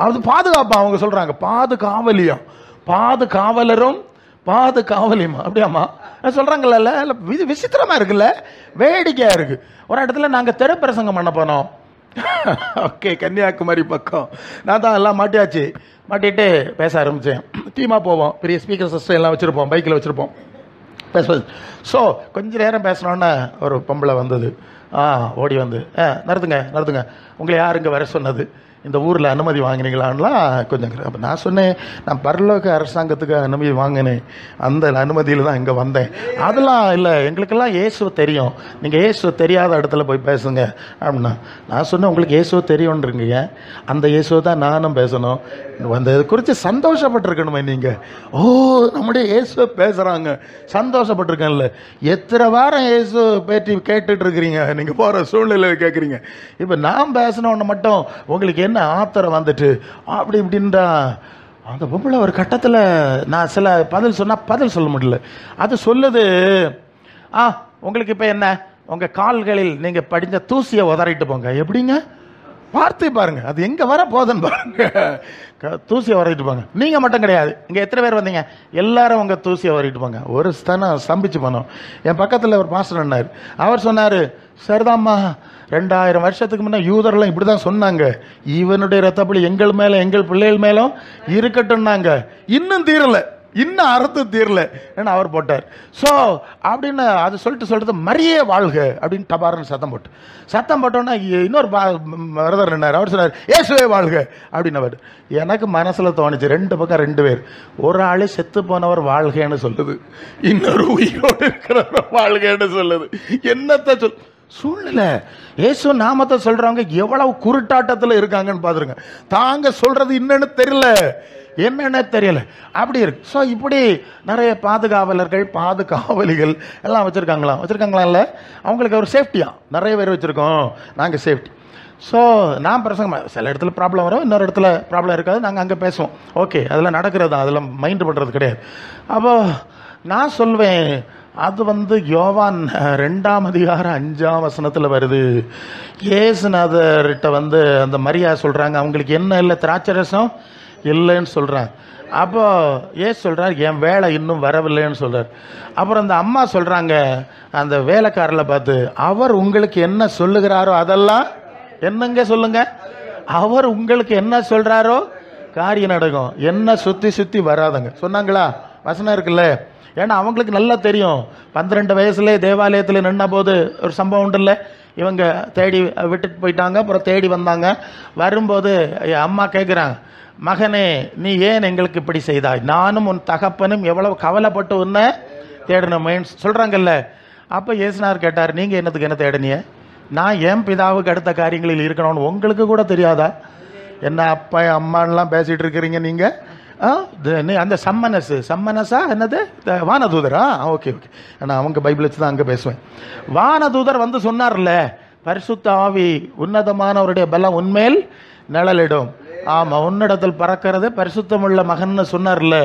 அது பாதுகாப்பா? அவங்க சொல்கிறாங்க பாதுகாவலியா, பாதுகாவலரும் பாதுகாவலியுமா? அப்படியாம்மா சொல்கிறாங்கல்ல. விசித்திரமாக இருக்குல்ல, வேடிக்கையாக இருக்குது. ஒரு இடத்துல நாங்கள் தெரு பிரசங்கம் பண்ண போனோம். ஓகே, கன்னியாகுமரி பக்கம். நான் தான் எல்லாம் மாட்டியாச்சு, மாட்டிட்டு பேச ஆரம்பித்தேன். டீமாக போவோம், பெரிய ஸ்பீக்கர் சிஸ்டம் எல்லாம் வச்சுருப்போம், பைக்கில் வச்சுருப்போம், பேசுவது. ஸோ கொஞ்ச நேரம் பேசினோன்னே ஒரு பொம்பளை வந்தது. ஓடி வந்து நடத்துங்க, உங்களை யார் இங்கே வர சொன்னது? இந்த ஊரில் அனுமதி வாங்கினீங்களான்லாம் கொஞ்சம். அப்போ நான் சொன்னேன், நான் பரலோக அரசாங்கத்துக்கு அனுமதி வாங்கினேன், அந்த அனுமதியில் தான் இங்கே வந்தேன். அதெல்லாம் இல்லை, எங்களுக்கெல்லாம் இயேசுவை தெரியும், நீங்கள் இயேசுவை தெரியாத இடத்துல போய் பேசுங்க அப்படின்னா. நான் சொன்னேன், உங்களுக்கு இயேசுவை தெரியும்ன்றீங்க, அந்த இயேசுவை தான் நானும் பேசணும், அந்த குறித்து சந்தோஷப்பட்டிருக்கணுமே நீங்கள். ஓ, நம்முடைய இயேசுவை பேசுகிறாங்க, சந்தோஷப்பட்டிருக்கேன்ல. எத்தனை வாரம் இயேசு பேட்டி கேட்டுட்டு இருக்கிறீங்க, நீங்கள் போகிற சூழ்நிலையில் கேட்குறீங்க. இப்போ நான் பேசினோன்னு மட்டும் உங்களுக்கு என்ன ஆத்திரம் வந்துட்டு அப்படி இப்படின்றா. அந்த பொம்பளை ஒரு கட்டத்தில் நான் சில பதில் சொன்னால் பதில் சொல்ல முடியல. அது சொல்லுது, உங்களுக்கு இப்போ என்ன, உங்கள் கால்களில் நீங்கள் படித்த தூசியை உதறிட்டு போங்க. எப்படிங்க? வார்த்தை பாருங்க, அது எங்கே வர போதுன்னு பாருங்க. தூசியை வரைட்டு போங்க. நீங்கள் மட்டும் கிடையாது, இங்கே எத்தனை பேர் வந்தீங்க, எல்லாரும் உங்கள் தூசியை வரைட்டு போங்க. ஒரு ஸ்தானம் ஸ்தம்பிச்சு போனோம். என் பக்கத்தில் ஒரு பாஸ்டர் சொன்னார். அவர் சொன்னார், சரிதாம்மா, 2000 வருஷத்துக்கு முன்னே யூதர்லாம் இப்படி தான் சொன்னாங்க, இவனுடைய ரத்தப்படி எங்கள் மேலே எங்கள் பிள்ளைகள் மேலும் இருக்கட்டும்னாங்க. இன்னும் தீரலை, இன்னும் அறுத்து தீரல ஏன்னா அவர் போட்டார். ஸோ அப்படின்னு அது சொல்லிட்டு மரியே வாழ்க அப்படின்னு டபார்னு சத்தம் போட்டோன்னா இன்னொரு பிரதர் நின்னார். அவர் சொன்னார் இயேசுவே வாழ்க அப்படின்னு. அவர் எனக்கு மனசில் தோணுச்சு, 2 பக்கம் 2 பேர். ஒரு ஆள் செத்து போனவர் வாழ்கன்னு சொல்லுது, இன்னொரு உயிரோடு இருக்கிறவர் வாழ்கன்னு சொல்லுது. என்னத்தை சூழ்நிலை இயேசு நாமத்தை சொல்றவங்க எவ்வளவு குருட்டாட்டத்தில் இருக்காங்கன்னு பாத்துருங்க. தாங்க சொல்றது என்னன்னு தெரியல அப்படி இருக்கு. ஸோ இப்படி நிறைய பாதுகாவலர்கள் பாதுகாவலிகள் எல்லாம் வச்சிருக்காங்களா இல்லை, அவங்களுக்கு ஒரு சேஃப்டியா நிறைய பேர் வச்சிருக்கோம் நாங்கள் சேஃப்டி. ஸோ நான் பிரசங்கம் சில இடத்துல ப்ராப்ளம் வரும், இன்னொரு இடத்துல ப்ராப்ளம் இருக்காது, நாங்கள் அங்கே பேசுவோம். ஓகே, அதெல்லாம் நடக்கிறது தான், அதெல்லாம் மைண்ட் பண்ணுறது கிடையாது. அப்போ நான் சொல்வேன், அது யோவான் 2ஆம் அதிகாரம் 5ஆம் வசனத்தில் வருது. இயேசுநாதர்கிட்ட அந்த மரியா சொல்கிறாங்க, அவங்களுக்கு என்ன இல்லை, திராட்சை ரசம் இல்லைன்னு சொல்கிறாங்க. அப்போ ஏசு சொல்கிறார் என் வேலை இன்னும் வரவில்லைன்னு சொல்கிறார். அப்புறம் அந்த அம்மா சொல்கிறாங்க அந்த வேலைக்காரில் பார்த்து, அவர் உங்களுக்கு என்ன சொல்லுகிறாரோ அதெல்லாம் என்னங்க சொல்லுங்க, அவர் உங்களுக்கு என்ன சொல்கிறாரோ காரியம் நடக்கும், என்ன சுற்றி வராதுங்க சொன்னாங்களா? வசனம் இருக்குல்ல. ஏன்னா அவங்களுக்கு நல்லா தெரியும், 12 வயசுலேயே தேவாலயத்தில் நின்ன போது ஒரு சம்பவம் உண்டுல்ல, இவங்க தேடி விட்டுட்டு போயிட்டாங்க, அப்புறம் தேடி வந்தாங்க. வரும்போது அம்மா கேட்குறாங்க, மகனே நீ ஏன் எங்களுக்கு இப்படி செய்தாய், நானும் உன் தகப்பனும் எவ்வளவு கவலைப்பட்டு உன்னை தேடணுமேன்னு சொல்கிறாங்கல்ல. அப்போ இயேசுநாதர் கேட்டார், நீங்கள் என்னத்துக்கு என்ன தேடினிய, நான் என் பிதாவுக்கு அடுத்த காரியங்களில் இருக்கணும்னு உங்களுக்கு கூட தெரியாதா? என்ன அப்பா அம்மானெலாம் பேசிகிட்டு இருக்கிறீங்க நீங்கள்? அந்த சம்மனஸா என்னது வானதூதரா? ஓகே, நான் அவங்க பைபிள் வச்சு தான் அங்கே பேசுவேன். வானதூதர் சொன்னார்ல, பரிசுத்த ஆவி உன்னதமானவருடைய பலம் உன்மேல் நிழலிடும். ஆமாம், உன்னிடத்தில் பறக்கிறது பரிசுத்தமுள்ள மகன்னு சொன்னார்ல.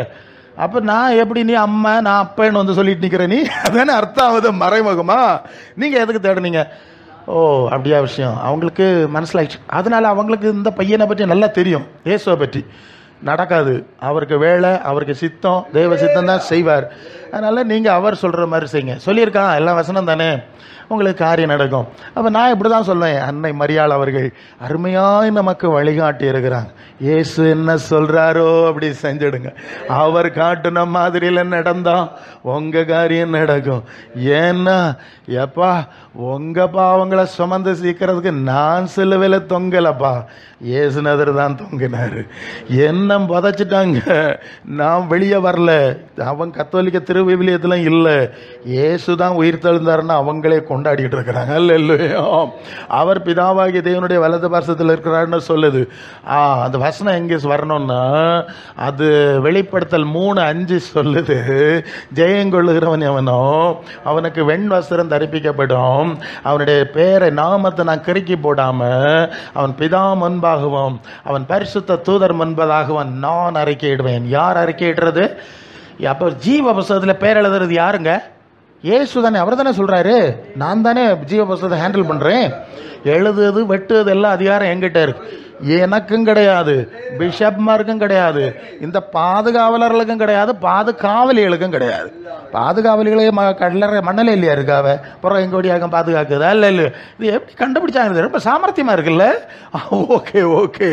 அப்போ நான் எப்படி நீ அம்மா நான் அப்பன்னு சொல்லிட்டு நிற்கிறேன், நீ அதானே அர்த்தம் ஆகுது மறைமுகமா? நீங்கள் எதுக்கு தேடுனீங்க? ஓ அப்படியா விஷயம், அவங்களுக்கு மனசிலாயிடுச்சு. அதனால அவங்களுக்கு இந்த பையனை பற்றி நல்லா தெரியும், இயேசுவை பற்றி. நடக்காது, அவருக்கு வேலை, அவருக்கு சித்தம், தெய்வ சித்தம் தான் செய்வார். அதனால் நீங்கள் அவர் சொல்கிற மாதிரி செய்யுங்க. சொல்லியிருக்கான், எல்லாம் வசனம் தானே, உங்களுக்கு காரியம் நடக்கும். அப்போ நான் இப்படி தான் சொல்லுவேன், அன்னை மரியாள் அவர்கள் அருமையாய் நமக்கு வழிகாட்டி இருக்கிறாங்க. இயேசு என்ன சொல்கிறாரோ அப்படி செஞ்சிடுங்க. அவர் காட்டுன மாதிரியில் நடந்தால் உங்கள் காரியம் நடக்கும். ஏன்னா எப்பா உங்கள் பாவங்களை சுமந்து சீக்கிறதுக்கு நான் சிலுவையில் தொங்கலப்பா, இயேசுநாதர் தான் தொங்கினார். என்ன புதைச்சிட்டாங்க, நான் வெளியே வரல. அவன் கத்தோலிக்க திருவிவிலியத்திலும் இல்லை, இயேசு தான் உயிர் தெழுந்தாருன்னு அவங்களே கொண்டாடிட்டு இருக்கிறாங்க. இல்லையோ, அவர் பிதாவாகிய தேவனுடைய வலது பார்சத்தில் இருக்கிறாருன்னு சொல்லுது. அந்த வசனம் எங்கே வரணும்னா, அது வெளிப்படுத்தல் 3:5 சொல்லுது, ஜெயங்கொள்ளுகிறவன் எவனோ அவனுக்கு வெண் வஸ்திரம் தரிப்பிக்கப்படும், அவனுடைய பேரை நாமத்தை நான் கிறுக்கி போடாம அவன் பிதா முன்பாகவும் அவன் பரிசுத்த தூதர் முன்பதாகவும் நான் அறிக்கையிடுவேன். யார் அறிக்கையிடுறது? அப்போ ஜீவ புஸ்தகத்தில் பேர் எழுதுறது யாருங்க? இயேசு தானே, அவர் தானே சொல்கிறாரு, நான் தானே ஜீவ புஸ்தகத்தை ஹேண்டில் பண்ணுறேன். எழுதுறது வெட்டுறது எல்லாம் அதிகாரம் என்கிட்ட இருக்கு. எனக்கும் கிடையாது, பிஷப்மாருக்கும் கிடையாது, இந்த பாதுகாவலர்களுக்கும் கிடையாது, பாதுகாவலிகளுக்கும் கிடையாது. பாதுகாவலிகளே கடலற மண்ணல இல்லையா இருக்காவ, அப்புறம் எங்கோடியாக பாதுகாக்குதா? இல்லை, இது எப்படி கண்டுபிடிச்சாங்க? ரொம்ப சாமர்த்தியமாக இருக்குல்ல. ஓகே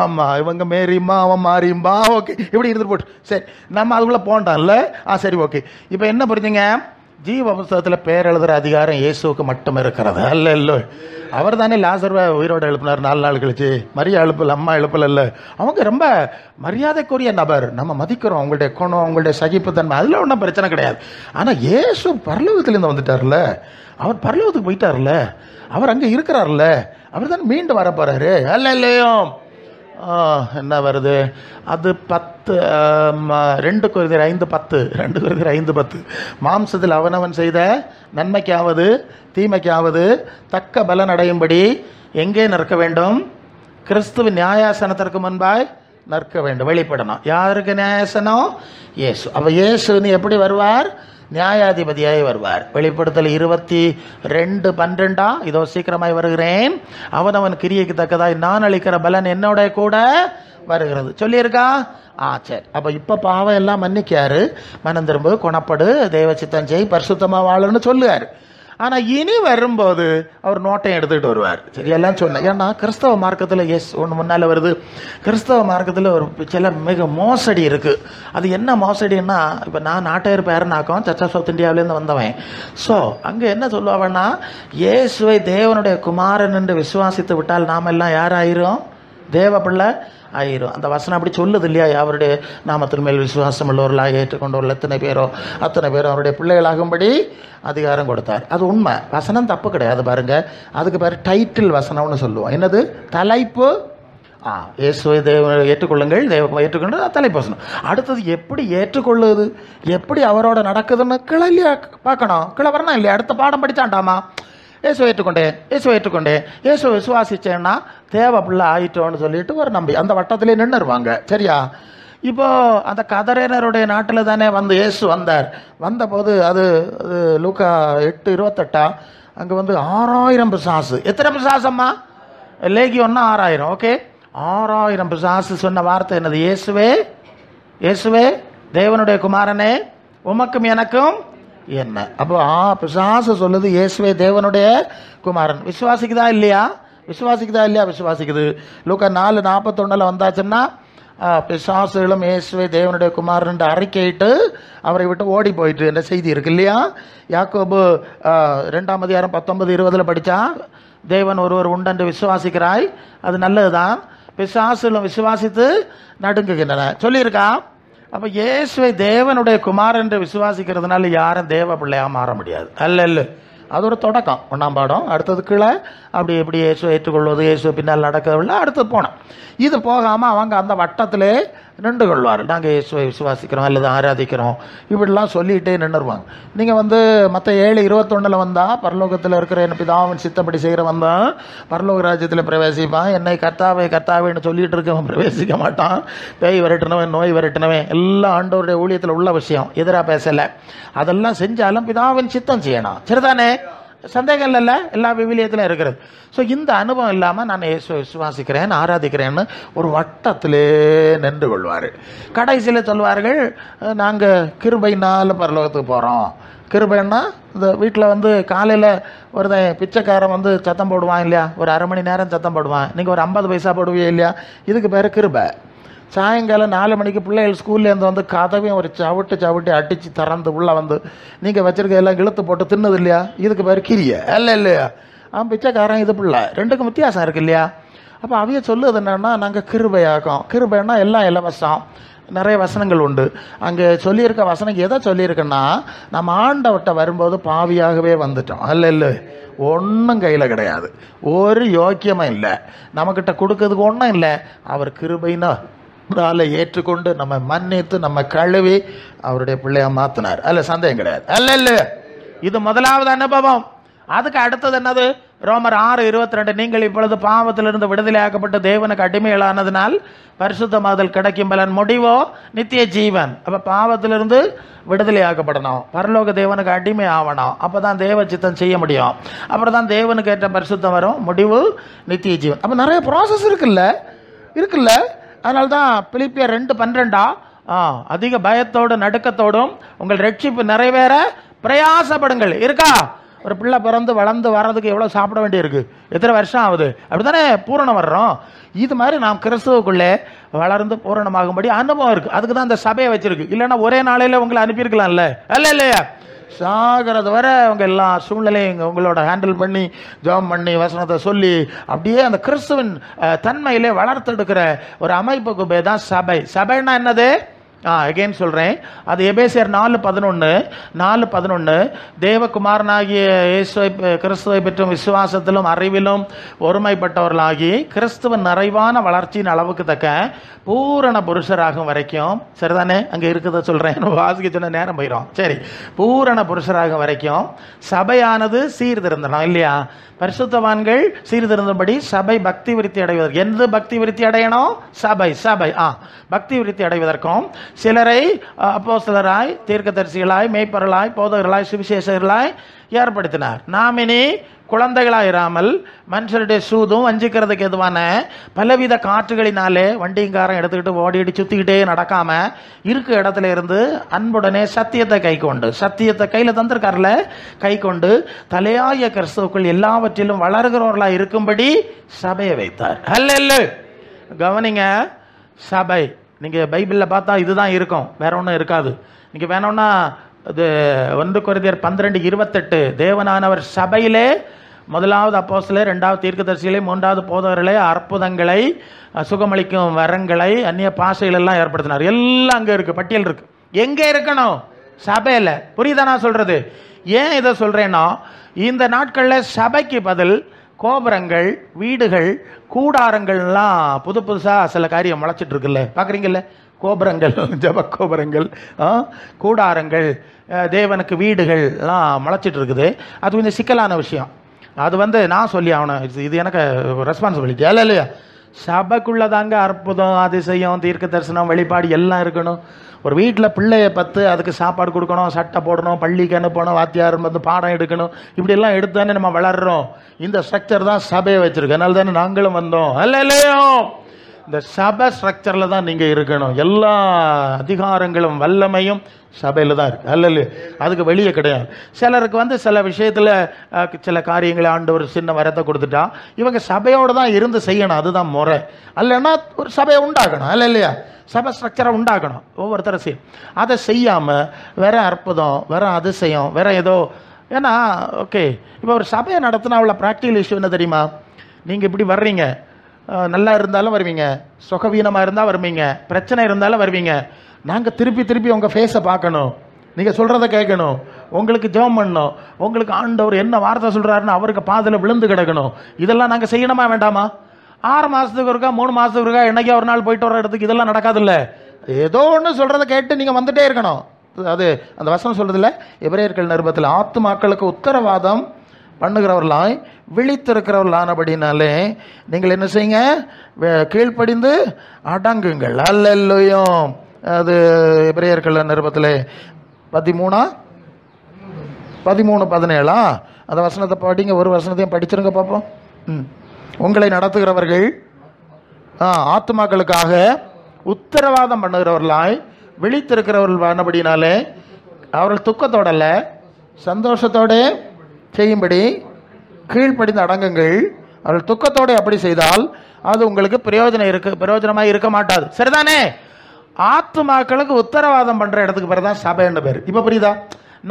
ஆமாம், இவங்க மேரியும்பா அவன் மாறியும்பா, ஓகே இப்படி இருந்துட்டு போட்டு சரி, நம்ம அதுக்குள்ளே போண்டான்ல. சரி ஓகே, இப்போ என்ன புரிஞ்சுங்க, ஜீவ புஸ்தகத்தில் பேர் எழுதுகிற அதிகாரம் இயேசுக்கு மட்டும் இருக்கிறது அல்ல. அவர் தானே லாசர்வை உயிரோடு எழுப்பினார் 4 நாள் கழிச்சு. மரியா எழுப்பல், அம்மா எழுப்பல் அல்ல. அவங்க ரொம்ப மரியாதைக்குரிய நபர், நம்ம மதிக்கிறோம் அவங்களுடைய குணம், அவங்களுடைய சகிப்புத்தன்மை, அதில் ஒன்றும் பிரச்சனை கிடையாது. ஆனால் இயேசு பரலோகத்திலேருந்து வந்துட்டார்ல, அவர் பரலோகத்துக்கு போயிட்டார்ல, அவர் அங்கே இருக்கிறார்ல, அவர் தான் மீண்டு வர போகிறாரு அல்ல இல்லையோ. என்ன வருது அது 2 கொரிந்தியர் 5:10 மாம்சத்தில் அவனவன் செய்த நன்மைக்காவது தீமைக்காவது தக்க பலன் அடையும்படி எங்கே நிற்க வேண்டும்? கிறிஸ்துவின் நியாயாசனத்திற்கு முன்பாய் நிற்க வேண்டும். வெளிப்படணும். யாருக்கு நியாயாசனம்? இயேசு. அப்போ இயேசு எப்படி வருவார்? நியாயாதிபதியாய் வருவார். வெளிப்படுத்தல் 22:12 இதோ சீக்கிரமாய் வருகிறேன், அவனவன் கிரியைக்கு தக்கதாய் நான் அளிக்கிற பலன் என்னோட கூட வருகிறது சொல்லியிருக்கா? சரி. அப்போ இப்போ பாவம் எல்லாம் மன்னிக்காரு, மனம் திரும்ப குணப்படு, தெய்வ சித்தம் செய், பரிசுத்தமாக வாழன்னு சொல்லுவார். ஆனால் இனி வரும்போது அவர் நோட்டையும் எடுத்துக்கிட்டு வருவார். சரி, எல்லாம் சொன்னேன். ஏன்னா கிறிஸ்தவ மார்க்கத்தில் ஒன்று முன்னால் வருது. கிறிஸ்தவ மார்க்கத்தில் ஒரு சில மிக மோசடி இருக்குது. அது என்ன மோசடின்னா, இப்போ நான் நாட்டையர் பேரனாக்கம் சர்ச் ஆஃப் சவுத் இந்தியாவிலேருந்து வந்தவன். ஸோ அங்கே என்ன சொல்லுவாங்கன்னா, இயேசுவை தேவனுடைய குமாரன் என்று விசுவாசித்து விட்டால் நாம் எல்லாம் யாராயிரும்? தேவ பிள்ளை ஆயிரும். அந்த வசனம் அப்படி சொல்லுது இல்லையா? அவருடைய நாமத்தின் மேல் விசுவாசம் உள்ளவர்களாக ஏற்றுக்கொண்டவர்கள் எத்தனை பேரோ அத்தனை பேரும் அவருடைய பிள்ளைகளாகும்படி அதிகாரம் கொடுத்தார். அது உண்மை, வசனம் தப்பு கிடையாது. பாருங்க, அதுக்கு பேர் டைட்டில் வசனம்னு சொல்லுவோம். என்னது? தலைப்பு. இயேசுவை தேவ ஏற்றுக்கொள்ளுங்கள், தேவ ஏற்றுக்கொண்டு தலைப்பு வசனம். அடுத்தது எப்படி ஏற்றுக்கொள்ளுது, எப்படி அவரோட நடக்குதுன்னு கிளை இல்லையா பார்க்கணும். கிளை வரணும் இல்லையா? அடுத்த பாடம் படித்தாண்டாமா, இயேசுவை ஏற்றுக்கொண்டேன், இயேசுவை ஏற்றுக்கொண்டேன், இயேசுவை விசுவாசிச்சேன்னா தேவ பிள்ளை ஆயிட்டோன்னு சொல்லிட்டு ஒரு நம்பி அந்த வட்டத்திலே நின்றுருவாங்க. சரியா? இப்போ அந்த கதரேனருடைய நாட்டில் தானே வந்து இயேசு வந்தார். வந்தபோது அது லூக்கா 8:28 அங்கே வந்து 6000 பிசாசு. எத்தனை பிசாசம்மா? லேகியோன்னா 6000. ஓகே, 6000 பிசாசு சொன்ன வார்த்தை என்னது? இயேசுவே, இயேசுவே தேவனுடைய குமாரனே, உமக்கும் எனக்கும் என்ன? அப்போ பிசாசு சொல்லுது இயேசுவே தேவனுடைய குமாரன். விசுவாசிக்குதா இல்லையா? விசுவாசிக்குதா இல்லையா? விசுவாசிக்குது. லூக்கா 4:41 வந்தாச்சுன்னா பிசாசுகளும் இயேசுவே தேவனுடைய குமாரன் அறிக்கையிட்டு அவரை விட்டு ஓடி போயிட்டு என்ற செய்தி இருக்கு இல்லையா? யாக்கோபு 2ஆம் அதிகாரம் 19-20 படித்தா, தேவன் ஒருவர் உண்டென்று விசுவாசிக்கிறாய், அது நல்லதுதான், பிசாசுகளும் விசுவாசித்து நடுங்குகின்றன சொல்லியிருக்கா. அப்போ இயேசுவை தேவனுடைய குமாரன் என்று விசுவாசிக்கிறதுனால யாரும் தேவ பிள்ளையாக மாற முடியாது. அல்ல, அது ஒரு தொடக்கம், 1ஆம் பாடம். அடுத்தது கீழே அப்படி எப்படி இயேசுவை ஏற்றுக்கொள்வது, இயேசுவை பின்னால் நடக்கவில்லை. அடுத்து போனோம். இது போகாமல் அவங்க அந்த வட்டத்திலே நின்று கொள்வார். நாங்கள் இயேசுவை விசுவாசிக்கிறோம் அல்லது ஆராதிக்கிறோம் இப்படிலாம் சொல்லிகிட்டே நின்றுருவாங்க. நீங்கள் வந்து மற்ற 7:21 வந்தால், பரலோகத்தில் இருக்கிற என் பிதாவின் சித்தப்படி செய்கிற வந்தால் பரலோக ராஜ்யத்தில் பிரவேசிப்பான், என்னை கர்த்தாவே கர்த்தாவேன்னு சொல்லிகிட்டு இருக்கவன் பிரவேசிக்க மாட்டான். பேய் விரட்டினவன், நோய் விரட்டினவன் எல்லாம் ஆண்டவருடைய ஊழியத்தில் உள்ள விஷயம், எதிராக பேசலை. அதெல்லாம் செஞ்சாலும் பிதாவின் சித்தம் செய்யணும். சரிதானே? சந்தேகம் இல்லைல்ல, எல்லா விவிலியத்திலும் இருக்கிறது. ஸோ இந்த அனுபவம் இல்லாமல் நான் இயேசுவை விசுவாசிக்கிறேன் ஆராதிக்கிறேன்னு ஒரு வட்டத்திலே நின்று கொள்வார். கடைசியில் சொல்வார்கள், நாங்கள் கிருபையினால் பரலோகத்துக்கு போகிறோம். கிருபைன்னா இந்த வீட்டில் வந்து காலையில் ஒருத்தன் பிச்சைக்காரன் வந்து சத்தம் போடுவான் இல்லையா, ஒரு அரை மணி நேரம் சத்தம் போடுவான், நீங்கள் ஒரு 50 பைசா போடுவீங்க இல்லையா, இதுக்கு பேர் கிருபை. சாயங்காலம் 4 மணிக்கு பிள்ளைகள் ஸ்கூல்லேருந்து வந்து கதவையும் ஒரு சவிட்டு அடித்து திறந்து உள்ளே வந்து நீங்கள் வச்சுருக்க எல்லாம் இழுத்து போட்டு தின்னது இல்லையா, இதுக்கு பேர் கிரிய. இல்லையா? அவன் பிச்சைக்காரன், இது பிள்ளை, ரெண்டுக்கும் வித்தியாசம் இருக்குது இல்லையா? அப்போ அவைய சொல்லுது என்னென்னா, நாங்கள் கிருபையாக்கும். கிருபைன்னா எல்லாம் இலவசம். நிறைய வசனங்கள் உண்டு. அங்கே சொல்லியிருக்க வசனம் எதை சொல்லியிருக்குன்னா, நம்ம ஆண்டவர்கிட்ட வரும்போது பாவியாகவே வந்துட்டோம். இல்லை, ஒன்றும் கையில் கிடையாது, ஒரு யோக்கியமும் இல்லை, நம்மக்கிட்ட கொடுக்கறதுக்கு ஒன்றும் இல்லை. அவர் கிருபைன்னா ஏற்றுக்கொண்டு நம்ம மன்னித்து நம்ம கழுவி அவருடைய பிள்ளையா மாத்தினார். அல்ல, சந்தேகம் கிடையாது. அல்ல, இது முதலாவது அனுபவம். அதுக்கு அடுத்தது என்னது? ரோமர் 6:22 நீங்கள் இப்பொழுது பாவத்திலிருந்து விடுதலையாக்கப்பட்டு தேவனுக்கு அடிமைகளானதினால் பரிசுத்தமாதல் கிடைக்கும் பலன் முடிவோ நித்திய ஜீவன். அப்போ பாவத்திலிருந்து விடுதலையாக்கப்படணும், பரலோக தேவனுக்கு அடிமை ஆகணும், அப்போ தான் தேவ சித்தம் செய்ய முடியும், அப்புறம் தான் தேவனுக்கு ஏற்ற பரிசுத்தம் வரும், முடிவு நித்திய ஜீவன். அப்போ நிறைய ப்ராசஸ் இருக்குல்ல. அதனால தான் பிலிப்பியர் 2:12 அதிக பயத்தோடு நடுக்கத்தோடும் உங்கள் ரட்சிப்பு நிறைவேற பிரயாசப்படுங்கள் இருக்கா? ஒரு பிள்ளை பிறந்து வளர்ந்து வர்றதுக்கு எவ்வளோ சாப்பிட வேண்டியிருக்கு, எத்தனை வருஷம் ஆகுது, அப்படி தானே பூரணம் வர்றோம். இது மாதிரி நாம் கிறிஸ்துவுக்குள்ளே வளர்ந்து பூரணமாகும்படி அனுபவம் இருக்குது. அதுக்கு தான் அந்த சபையை வச்சிருக்கு. இல்லைன்னா ஒரே நாளையில் உங்களை அனுப்பியிருக்கலாம்ல. இல்லையா? சாகிறது வர அவங்க எல்லா சூழ்நிலையும் உங்களோட ஹேண்டில் பண்ணி ஜெபம் பண்ணி வசனத்தை சொல்லி அப்படியே அந்த கிறிஸ்துவின் தன்மையிலே வளர்த்தெடுக்கிற ஒரு அமைப்புக்கு பேர் தான் சபை. சபைன்னா என்னது? அகெயின் சொல்கிறேன், அது எபேசியர் 4:11 தேவகுமாரனாகிய இயேசுவை கிறிஸ்துவை பெற்றும் விசுவாசத்திலும் அறிவிலும் ஒருமைப்பட்டவர்களாகி கிறிஸ்துவின் நிறைவான வளர்ச்சியின் அளவுக்கு தக்க பூரண புருஷராகும் வரைக்கும். சரிதானே? அங்கே இருக்கிறத சொல்கிறேன், வாசிக்க சொன்ன நேரம் போயிடும். சரி, பூரண புருஷராகும் வரைக்கும் சபையானது சீர்திருந்தணும் இல்லையா? பரிசுத்தவான்கள் சீர்திருந்தபடி சபை பக்தி விருத்தி அடைவதற்கு. எந்த பக்தி விருத்தி அடையணும்? சபை பக்தி விருத்தி அடைவதற்கும் சிலரை அப்போஸ்தலராய், தீர்க்கதரிசிகளாய், மேய்ப்பர்களாய், போதகர்களாய், சுவிசேஷகர்களாய் ஏற்படுத்தினார். நாம் இனி குழந்தைகளாயிராமல் மனுஷருடைய சூதும் வஞ்சிக்கிறதுக்கு எதுவான பலவித காற்றுகளினாலே வண்டிங்காரம் எடுத்துக்கிட்டு ஓடிடி சுற்றிக்கிட்டே நடக்காம இருக்க இடத்துல இருந்து அன்புடனே சத்தியத்தை கை கொண்டு, சத்தியத்தை கையில் தந்திருக்காருல, கை கொண்டு தலையாய கிறிஸ்துவுக்குள் எல்லாவற்றிலும் வளர்கிறவர்களாக இருக்கும்படி சபையை வைத்தார். அல்ல கவனிங்க, சபை நீங்கள் பைபிளில் பார்த்தா இதுதான் இருக்கும், வேற ஒன்றும் இருக்காது. நீங்கள் வேணும்னா அது 1 கொரிந்தியர் 12:28 தேவனானவர் சபையிலே முதலாவது அப்போஸ்தலர், 2வது தீர்க்கதரிசிகளை, 3வது போதகர்களை, அற்புதங்களை, சுகமளிக்கும் வரங்களை, அந்நிய பாஷைகள் எல்லாம் ஏற்படுத்தினார். எல்லாம் அங்கே இருக்குது, பட்டியல் இருக்குது. எங்கே இருக்கணும்? சபையில். புரியுதா நான் சொல்கிறது? ஏன் இதை சொல்கிறேன்னா, இந்த நாட்களில் சபைக்கு பதில் கோபுரங்கள், வீடுகள், கூடாரங்கள்லாம் புதுசாக சில காரியம் முளைச்சிட்டு இருக்குல்ல, பார்க்குறீங்கல்ல? கோபுரங்கள், ஜப கோபுரங்கள், கூடாரங்கள், தேவனுக்கு வீடுகள்லாம் முளைச்சிட்டு இருக்குது. அது கொஞ்சம் சிக்கலான விஷயம். அது நான் சொல்லி ஆகணும், இது எனக்கு ரெஸ்பான்சிபிலிட்டி அல்ல இல்லையா? சபைக்குள்ளதாங்க அற்புதம், அதிசயம், தீர்க்க தரிசனம், வெளிப்பாடு எல்லாம் இருக்கணும். ஒரு வீட்டில் பிள்ளைய பத்து அதுக்கு சாப்பாடு கொடுக்கணும், சட்டை போடணும், பள்ளிக்கு அனுப்பணும், வாத்தியார் பாடம் எடுக்கணும். இப்படியெல்லாம் எடுத்தானே நம்ம வளர்றோம். இந்த ஸ்ட்ரக்சர் தான் சபையை வச்சுருக்கு. அதனால தானே நாங்களும் வந்தோம். அல்ல இல்லையோ? இந்த சபை ஸ்ட்ரக்சரில் தான் நீங்கள் இருக்கணும். எல்லா அதிகாரங்களும் வல்லமையும் சபையில் தான் இருக்குது. அல்ல இல்லையா? அதுக்கு வெளியே கிடையாது. சிலருக்கு சில விஷயத்தில் சில காரியங்களை ஆண்டவர் சின்ன வரத்தை கொடுத்துட்டா இவங்க சபையோடு தான் இருந்து செய்யணும். அதுதான் முறை. அல்லைன்னா ஒரு சபையை உண்டாக்கணும். அல்ல இல்லையா? சபை ஸ்ட்ரக்சரை உண்டாக்கணும். ஒவ்வொருத்தரும் செய்யும். அதை செய்யாமல் வேற அற்புதம், வேற அதிசயம், வேற ஏதோ. ஏன்னா ஓகே, இப்போ ஒரு சபையை நடத்தினா அவ்வளோ ப்ராக்டிக்கல் இஷ்யூ என்ன தெரியுமா? நீங்கள் இப்படி வர்றீங்க, நல்லா இருந்தாலும் வருவீங்க, சுகவீனமாக இருந்தால் வருவீங்க, பிரச்சனை இருந்தாலும் வருவீங்க. நாங்கள் திருப்பி திருப்பி உங்கள் ஃபேஸை பார்க்கணும், நீங்கள் சொல்கிறத கேட்கணும், உங்களுக்கு ஜெபம் பண்ணணும், உங்களுக்கு ஆண்டவர் என்ன வார்த்தை சொல்கிறாருன்னு அவருக்கு பாதில் விழுந்து கிடக்கணும். இதெல்லாம் நாங்கள் செய்யணுமா வேண்டாமா? 6 மாதத்துக்கு இருக்கா, 3 மாதத்துக்கு இருக்கா, என்னைக்கா ஒரு நாள் போயிட்டு வர இடத்துக்கு இதெல்லாம் நடக்காதுல்ல. ஏதோ ஒன்று சொல்கிறத கேட்டு நீங்கள் வந்துட்டே இருக்கணும். அது அந்த வசனம் சொல்கிறதில்ல, எபிரேயர்கள் நிருபத்தில் ஆத்துமாக்களுக்கு உத்தரவாதம் பண்ணுகிறவர்களாய் விழித்திருக்கிறவர்களானபடினாலே நீங்கள் என்ன செய்யுங்க? கீழ்ப்படிந்து அடங்குங்கள். அல்லேலூயா. அது எபிரேயர்கள் நிருபத்தில் 13:17 அந்த வசனத்தை படிங்க. ஒரு வசனத்தையும் படிச்சிருங்க பார்ப்போம். உங்களை நடத்துகிறவர்கள் ஆத்துமாக்களுக்காக உத்தரவாதம் பண்ணுகிறவர்களாய் விழித்திருக்கிறவர்கள் ஆனபடினாலே அவர்கள் துக்கத்தோட அல்ல சந்தோஷத்தோட செய்யும்படி கீழ்ப்படிந்து அடங்குங்கள். அவர்கள் துக்கத்தோடு அப்படி செய்தால் அது உங்களுக்கு பிரயோஜனமாக இருக்க மாட்டாது. சரிதானே? ஆத்துமாக்களுக்கு உத்தரவாதம் பண்ணுற இடத்துக்கு பேர் தான் சபைன்னு பேர். இப்போ புரியுதா?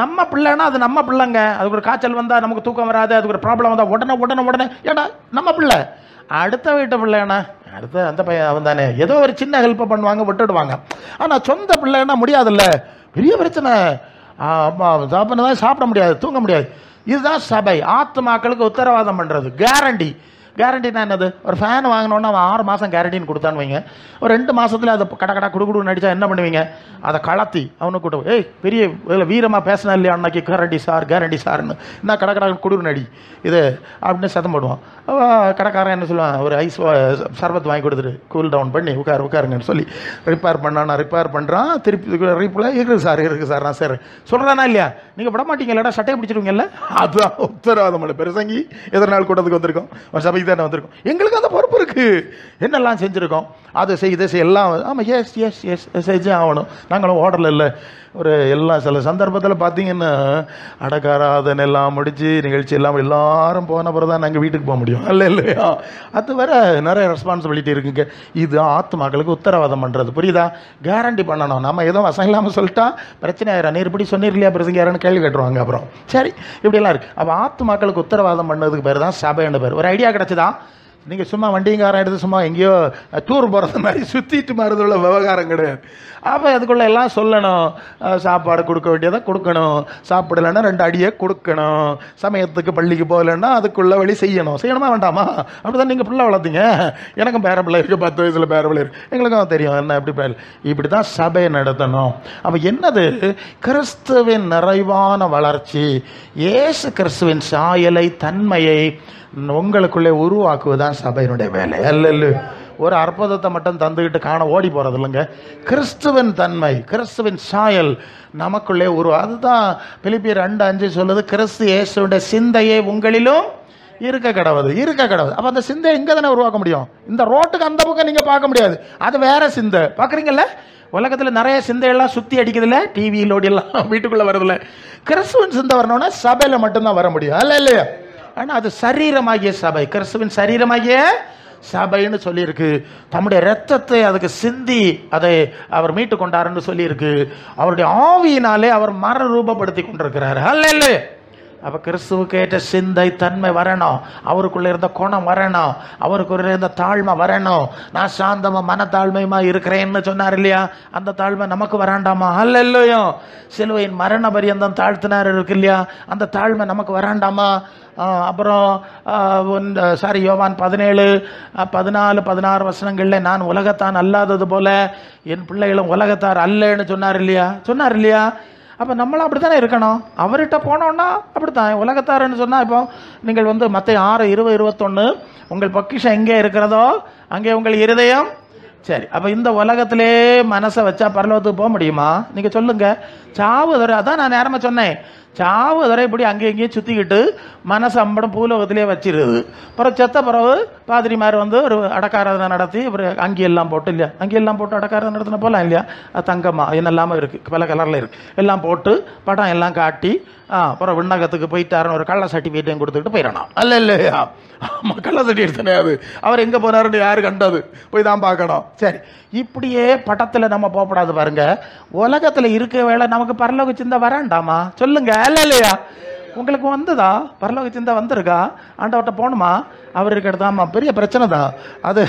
நம்ம பிள்ளைன்னா அது நம்ம பிள்ளைங்க. அதுக்கு ஒரு காய்ச்சல் வந்தால் நமக்கு தூக்கம் வராது, அதுக்கு ஒரு ப்ராப்ளம் வந்தால் உடனே ஏன்னா நம்ம பிள்ளை. அடுத்த வீட்டு பிள்ளைன்னா அடுத்த அந்த பையன் அவன் தானே, ஏதோ ஒரு சின்ன ஹெல்ப்பை பண்ணுவாங்க, விட்டுடுவாங்க. ஆனால் சொந்த பிள்ளைன்னா முடியாதுல்ல, பெரிய பிரச்சனை. தான் சாப்பிட முடியாது, தூங்க முடியாது. இதுதான் சபை. ஆத்துமாக்களுக்கு உத்தரவாதம் பண்ணுறது. கேரண்டினா என்னது? ஒரு ஃபேன் வாங்கினோன்னா அவன் 6 மாதம் கேரண்டின்னு கொடுத்தான்னு வைங்க. ஒரு 2 மாதத்தில் அதை கடை குடுக்குடுன்னு நடித்தா என்ன பண்ணுவீங்க? அதை கலத்தி அவனுக்கு கூட்ட, பெரிய வீரமாக பேசினா இல்லையா அன்னைக்கு, கேரண்டி சார்னு என்ன கடை குடுன்னு நடி இது அப்படின்னு சத்தம் போடுவான். கடைக்காரன் என்ன சொல்லுவான்? ஒரு ஐஸ் சர்பத் வாங்கி கொடுத்துட்டு கூல் டவுன் பண்ணி உட்காருங்கன்னு சொல்லி ரிப்பேர் பண்ணுறான். திருப்பி இருக்குது சார் நான் சார் சொல்கிறானா இல்லையா? நீங்கள் விட மாட்டீங்களா? சட்டையை பிடிச்சிருவீங்கல்ல? அதுதான் உத்தரவாதம். பெருசங்கி எதிர்நாள் கூட்டத்துக்கு வந்திருக்கோம், சபைக்கு தானே வந்திருக்கோம். எங்களுக்கு அந்த பொறுப்பு இருக்குது. என்னெல்லாம் செஞ்சுருக்கோம், அதை இதை எல்லாம். ஆமாம், எஸ் செஞ்சு ஆகணும். நாங்களும் ஓடல இல்லை. ஒரு எல்லாம் சில சந்தர்ப்பத்தில் பார்த்தீங்கன்னா அடக்காராதனை எல்லாம் முடிச்சு நிகழ்ச்சி எல்லாம் எல்லாரும் போன பிறகு தான் நாங்கள் வீட்டுக்கு போக முடியும். இல்லையா? அது வேற நிறைய ரெஸ்பான்சிபிலிட்டி இருக்குங்க. இது ஆத்துமாக்களுக்கு உத்தரவாதம் பண்ணுறது. புரியுதா? கேரண்டி பண்ணணும். நம்ம எதுவும் வசம் இல்லாமல் சொல்லிட்டா பிரச்சனை ஆயிரும். நீர் இப்படி சொன்னீர்லையா பிரசங்க யாருன்னு கேள்வி கேட்டுருவாங்க. அப்புறம் சரி இப்படியெல்லாம் இருக்குது. அப்போ ஆத்துமாக்களுக்கு உத்தரவாதம் பண்ணதுக்கு பேர் தான் சபைன்னு பேர். ஒரு ஐடியா கிடச்சிதான். நீங்கள் சும்மா வண்டிங்காரம் எடுத்து சும்மா எங்கேயோ டூர் போகிறது மாதிரி சுற்றிட்டு மாறுறது உள்ள விவகாரம் கிடையாது. அப்போ அதுக்குள்ளே எல்லாம் சொல்லணும். சாப்பாடு கொடுக்க வேண்டியதை கொடுக்கணும், சாப்பிடலைன்னா 2 அடியை கொடுக்கணும், சமயத்துக்கு பள்ளிக்கு போகலைன்னா அதுக்குள்ளே வழி செய்யணுமா வேண்டாமா? அப்படி தான் நீங்கள் பிள்ளை வளர்த்தீங்க. எனக்கும் பேர பிள்ளை இருக்குது, 10 வயசில் பேர பிள்ளை இருக்குது. எங்களுக்கும் தெரியும் என்ன இப்படி தான் சபையை நடத்தணும். அப்போ என்னது? கிறிஸ்துவின் நிறைவான வளர்ச்சி, இயேசு கிறிஸ்துவின் சாயலை, தன்மையை உங்களுக்குள்ளே உருவாக்குவதுதான் சபையினுடைய வேலை. அல்ல ஒரு அற்புதத்தை மட்டும் தந்துக்கிட்டு காண ஓடி போகிறது இல்லைங்க. கிறிஸ்துவின் தன்மை, கிறிஸ்துவின் சாயல் நமக்குள்ளே அதுதான் பிலிப்பியர் 2:5 சொல்லுது, கிறிஸ்து இயேசுவின் சிந்தையே உங்களிலும் இருக்க கடவுது. அப்போ அந்த சிந்தை எங்கே தானே உருவாக்க முடியும்? இந்த ரோட்டுக்கு அந்த பக்கம் நீங்கள் பார்க்க முடியாது, அது வேற சிந்தை. பார்க்குறீங்கல்ல, உலகத்தில் நிறைய சிந்தையெல்லாம் சுற்றி அடிக்குதுல்ல, டிவியிலோடி எல்லாம் வீட்டுக்குள்ளே வருதுல்ல. கிறிஸ்துவின் சிந்தை வரணும்னா சபையில் மட்டும்தான் வர முடியும், அல்ல இல்லையா? ஆனால் அது சரீரமாகிய சபை, கிறிஸ்துவின் சரீரமாகிய சபைன்னு சொல்லியிருக்கு. தம்முடைய இரத்தத்தை அதுக்கு சிந்தி அதை அவர் மீட்டு கொண்டாருன்னு சொல்லியிருக்கு. அவருடைய ஆவியினாலே அவர் மறுரூபப்படுத்தி கொண்டிருக்கிறார், அல்ல இல்லையா? அப்போ கிறிஸ்துவுக்கு ஏற்ற சிந்தை தன்மை வரணும், அவருக்குள்ளே இருந்த குணம் வரணும், அவருக்குள்ளே இருந்த தாழ்மை வரணும். நான் சாந்தமாக மனத்தாழ்மையுமா இருக்கிறேன்னு சொன்னார் இல்லையா? அந்த தாழ்மை நமக்கு வராண்டாமா? அல்ல இல்லையோ? சிலுவையின் மரண பரியந்தம் தாழ்த்தினார் இருக்கு இல்லையா? அந்த தாழ்மை நமக்கு வராண்டாமா? அப்புறம் யோவான் 17, 14, 16 வசனங்களில் நான் உலகத்தான் அல்லாதது போல என் பிள்ளைகளும் உலகத்தார் அல்லன்னு சொன்னார் இல்லையா? அப்போ நம்மளும் அப்படி தானே இருக்கணும். அவர்கிட்ட போனோன்னா அப்படி தான் உலகத்தாருன்னு சொன்னால், இப்போ நீங்கள் மத்தேயு 6:20-21 உங்கள் பொக்கிஷம் எங்கே இருக்கிறதோ அங்கே உங்கள் இருதயம். சரி, அப்போ இந்த உலகத்திலே மனசை வச்சா பரலோகத்துக்கு போக முடியுமா? நீங்கள் சொல்லுங்கள். சாவு தர, அதான் நான் நேரமாக சொன்னேன், சாவு தர இப்படி அங்கேயும் சுற்றிக்கிட்டு மனசு அம்படம் பூலோகத்திலே வச்சிருது. அப்புறம் செத்த பிறகு பாதிரிமார் ஒரு அடக்காரதனை நடத்தி அங்கெல்லாம் போட்டு இல்லையா, அங்கெல்லாம் போட்டு அடக்காரதனை நடத்தின போகலாம் இல்லையா? தங்கம்மா என்னெல்லாமல் இருக்குது, பல கலரில் இருக்குது, எல்லாம் போட்டு படம் எல்லாம் காட்டி அப்புறம் விண்ணகத்துக்கு போயிட்டாருன்னு ஒரு கள்ள சர்டிஃபிகேட்டையும் கொடுத்துக்கிட்டு போயிடணும், அல்ல இல்லையா? ஆமாம், கள்ள சர்டிஃபிகேட் தானே அது. அவர் எங்கே போனாருன்னு யாரு கண்டது? போய் தான் பார்க்கணும். சரி, இப்படியே படத்தில் நம்ம போகக்கூடாது பாருங்க. உலகத்தில் இருக்க வேலை நமக்கு பரலோக சிந்தை வராண்டாமா? சொல்லுங்க, அல்ல இல்லையா? உங்களுக்கு வந்ததா? பரலோக சிந்தை வந்திருக்கா? ஆண்டவர்கிட்ட போகணுமா? அவர் இருக்கிறதாமா பெரிய பிரச்சனை தான் அது.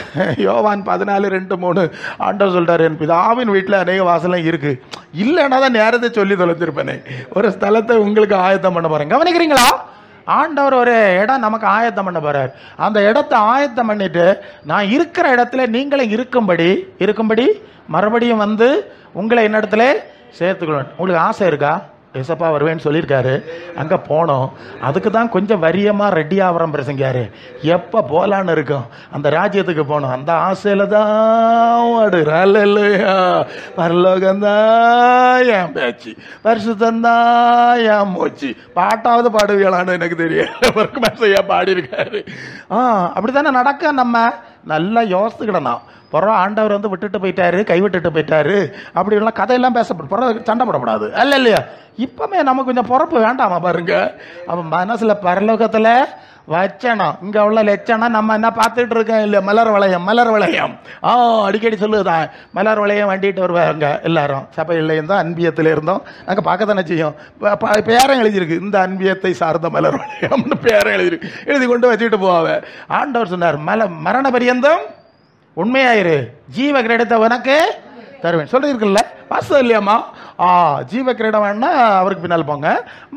யோவான் 14:2-3 ஆண்டவர் சொல்கிறார், என் பிதாவின் வீட்டில் அநேக வாசலாம் இருக்குது, இல்லைன்னா தான் நேரத்தை சொல்லி தொலைத்திருப்பேனே. ஒரு ஸ்தலத்தை உங்களுக்கு ஆயத்தம் பண்ண போகிறேன், கவனிக்கிறீங்களா? ஆண்டவர் ஒரு இடம் நமக்கு ஆயத்தம் பண்ண போறார். அந்த இடத்தை ஆயத்தம் பண்ணிட்டு நான் இருக்கிற இடத்துல நீங்களும் இருக்கும்படி மறுபடியும் உங்களை என்னிடத்துல சேர்த்துக்கணும். உங்களுக்கு ஆசை இருக்கா? ஏசப்பா வருவேன்னு சொல்லியிருக்காரு, அங்கே போனோம். அதுக்கு தான் கொஞ்சம் வரியமாக ரெடி ஆகிறோம் பிரசங்காரு. எப்போ போகலான்னு இருக்கும், அந்த ராஜ்யத்துக்கு போகணும். அந்த ஆசையில் தான் இல்லையா? பரலோகந்தான் என் பேச்சு, பரிசுத்தந்தான் என் மூச்சு. பாட்டாவது பாடுவீங்களான்னு எனக்கு தெரியல, ஒர்க் மேட்சையா பாடியிருக்காரு. அப்படி தானே நடக்க. நம்ம நல்லா யோசித்துக்கிடணும். பிறகு ஆண்டவர் விட்டுட்டு போயிட்டாரு, கைவிட்டுட்டு போயிட்டாரு, அப்படிலாம் கதையெல்லாம் பேசப்படும், பிறகு சண்டை போடக்கூடாது, அல்ல இல்லையா? இப்பவுமே நமக்கு கொஞ்சம் பொறுப்பு வேண்டாமா பாருங்க. அப்போ மனசுல பரலோகத்தில் வச்சனம், இங்கே உள்ள லட்சணம் நம்ம என்ன பார்த்துட்டு இருக்கோம் இல்லையா? மலர் வளையம் அடிக்கடி சொல்லுதான், மலர் வளையம் வண்டிட்டு வருவாங்க எல்லாரும். சபையிலேயும் தான் அன்பியத்தில் இருந்தோம், நாங்கள் பார்க்க தானே செய்யும். பேரம் எழுதியிருக்கு, இந்த அன்பியத்தை சார்ந்த மலர் வளையம்னு பேரம் எழுதி கொண்டு வச்சுட்டு போவாங்க. ஆண்டவர் சொன்னார், மரண பரியந்தம் உண்மையாயிரு, ஜீவ கிரீடத்தை உனக்கு தருவேன் சொல்லியிருக்குல்ல, வாஸ்தவம் இல்லையாம்மா? ஜீவ கிரீடம் வேணா அவருக்கு பின்னால் போங்க,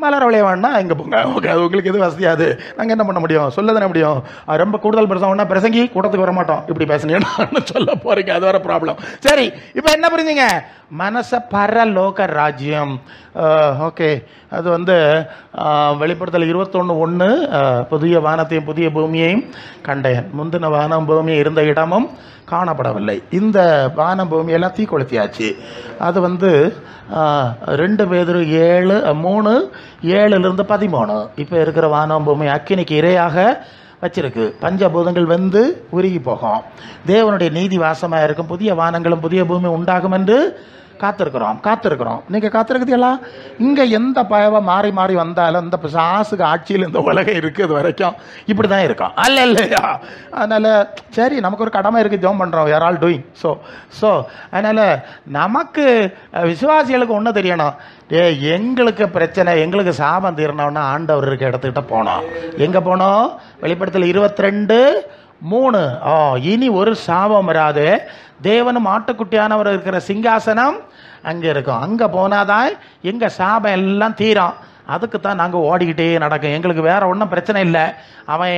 மலர் வளையம் வேணா இங்கே போங்க. ஓகே, அது உங்களுக்கு எது வசதியாது, நாங்கள் என்ன பண்ண முடியும்? சொல்ல தானே முடியும். ரொம்ப கூடுதல் பிரசங்கம்னா பிரசங்கி கூட்டத்துக்கு வர மாட்டோம், இப்படி பேசுனீங்கன்னு சொல்ல போறீங்க, அது வர ப்ராப்ளம். சரி, இப்போ என்ன புரிஞ்சுங்க? மனச பரலோக ராஜ்யம். ஓகே, அது வெளிப்படுத்தல் 21:1 புதிய வானத்தையும் புதிய பூமியையும் கண்டேன், முந்தின வானம் பூமி இருந்த இடமும் காணப்படவில்லை. இந்த வானம் பூமியெல்லாம் தீக்கொளுத்தியாச்சு. அது 2 பேதுரு 7:3-7-13 இப்போ இருக்கிற வானம் பூமி அக்கினிக்கு இரையாக வச்சிருக்கு. பஞ்சபூதங்கள் உருகி போகும். தேவனுடைய நீதி வாசமாக இருக்கும். புதிய வானங்களும் புதிய பூமி உண்டாகும் என்று காத்திருக்கிறோம். நீங்கள் காத்திருக்கிறீங்களா? இங்கே எந்த பயவை மாறி மாறி வந்தாலும் இந்த சாசுக்கு ஆட்சியில் இந்த உலகம் இருக்குது வரைக்கும் இப்படி தான் இருக்கும், அல்ல இல்லையா? அதனால் சரி, நமக்கு ஒரு கடமை இருக்குது, ஜெபம் பண்ணுறோம், யார் ஆல் டூயிங். ஸோ அதனால் நமக்கு விசுவாசிகளுக்கு ஒன்று தெரியணும், எங்களுக்கு பிரச்சனை, எங்களுக்கு சாபம் தீரணும்னா ஆண்டவர் இருக்க இடத்துக்கிட்ட போனோம். எங்கே போனோம்? வெளிப்படுத்தல் 22:3 இனி ஒரு சாபம் வராது, தேவனும் ஆட்டுக்குட்டியானவர் இருக்கிற சிங்காசனம் அங்கே இருக்கும். அங்கே போனாதான் எங்கள் சாபம் எல்லாம் தீரும். அதுக்கு தான் நாங்கள் ஓடிக்கிட்டே நடக்கும். எங்களுக்கு வேறு ஒன்றும் பிரச்சனை இல்லை. அவன்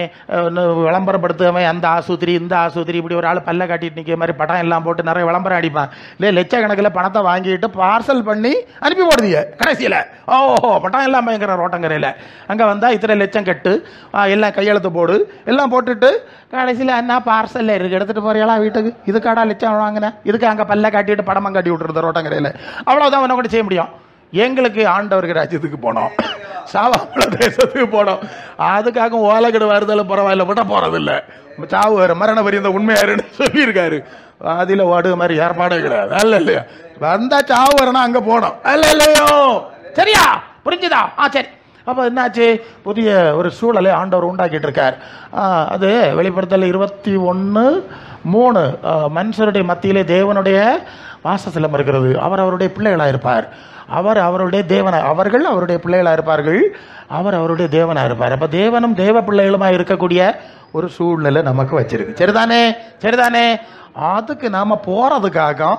விளம்பரப்படுத்துவன் அந்த ஆஸ்பத்திரி இந்த ஆஸ்பத்திரி இப்படி ஒரு ஆள் பல்ல காட்டிட்டு நிற்கிற மாதிரி படம் எல்லாம் போட்டு நிறைய விளம்பரம் அடிப்பான் இல்லை. லட்சக்கணக்கில் பணத்தை வாங்கிட்டு பார்சல் பண்ணி அனுப்பி போடுதீங்க. கடைசியில் ஓஹோ படம் எல்லாம் பயங்கர ரோட்டங்கரையில் அங்கே வந்தால் இத்தனை லட்சம் கட்டு எல்லாம் கையெழுத்து போடு எல்லாம் போட்டுட்டு கடைசியில் என்ன பார்சலில் இருக்குது எடுத்துகிட்டு போகிறீங்களா வீட்டுக்கு, இதுக்காடா லட்சம் வாங்கினேன், இதுக்கு அங்கே பல்ல காட்டிட்டு படமாக காட்டி விட்டுருந்த ரோட்டங்கரையில். அவ்வளோதான் அவனை கூட செய்ய முடியும். எங்களுக்கு ஆண்டவருக்கு ராஜ்யத்துக்கு போனோம், சாவாமல தேசத்துக்கு போனோம். அதுக்காக ஓலைக்கடு வருதலும் பரவாயில்ல, விட போகிறதில்ல. சாவு வேறு மரண பரியந்த உண்மையாருன்னு சொல்லியிருக்காரு. அதில் ஓடு மாதிரி ஏற்பாடு கிடையாது. அல்ல இல்லையா, வந்தா சாவு வரணும் அங்கே போனோம். அல்ல இல்லையோ, சரியா புரிஞ்சுதா? சரி. அப்போ என்னாச்சு, புதிய ஒரு சூழலை ஆண்டவர் உண்டாக்கிட்டு இருக்கார். அது வெளிப்படுத்தல் 21:3 மனுஷருடைய மத்தியிலே தேவனுடைய வாசஸ்தலம் இருக்கிறது. அவர் அவருடைய பிள்ளைகளாக இருப்பார். அவர் அவருடைய தேவனாக, அவர்கள் அவருடைய பிள்ளைகளாக இருப்பார்கள். அவர் அவருடைய தேவனாக இருப்பார். அப்போ தேவனும் தேவ பிள்ளைகளுமாக இருக்கக்கூடிய ஒரு சூழ்நிலை நமக்கு வச்சிருக்கு. சரிதானே? சரிதானே? அதுக்கு நாம் போகிறதுக்காக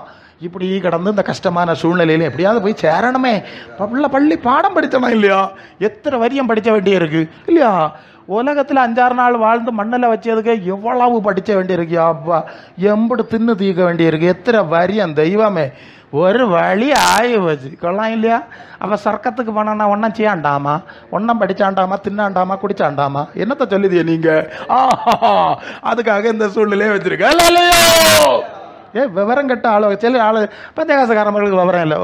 இப்படி கடந்து இந்த கஷ்டமான சூழ்நிலையில எப்படியாவது போய் சேரணுமே. பள்ளி பாடம் படித்தோமா இல்லையா? எத்தனை வரியம் படிக்க வேண்டிய இருக்கு இல்லையா? உலகத்தில் 5-6 நாள் வாழ்ந்து மண்ணில் வச்சதுக்கு எவ்வளவு படிக்க வேண்டியிருக்கு. அப்பா எம்படு தின்னு தீக்க வேண்டியிருக்கு. எத்தனை வரியம் தெய்வமே, ஒரு வழி ஆகி வச்சு கொள்ளலாம் இல்லையா? அப்போ சர்க்கத்துக்கு போனா ஒன்றும் செய்யாண்டாமா, ஒன்றும் படிச்சாண்டாமா, தின்னாண்டாமா, குடிச்சாண்டாமா, என்னத்தை சொல்லுதிய நீங்கள்? அதுக்காக இந்த சூழ்நிலையை வச்சிருக்க இல்லையோ? விவரம் கட்ட ஆளு சில ஆளு பந்தேகாசக்காரங்களுக்கு விவரம் இல்லை.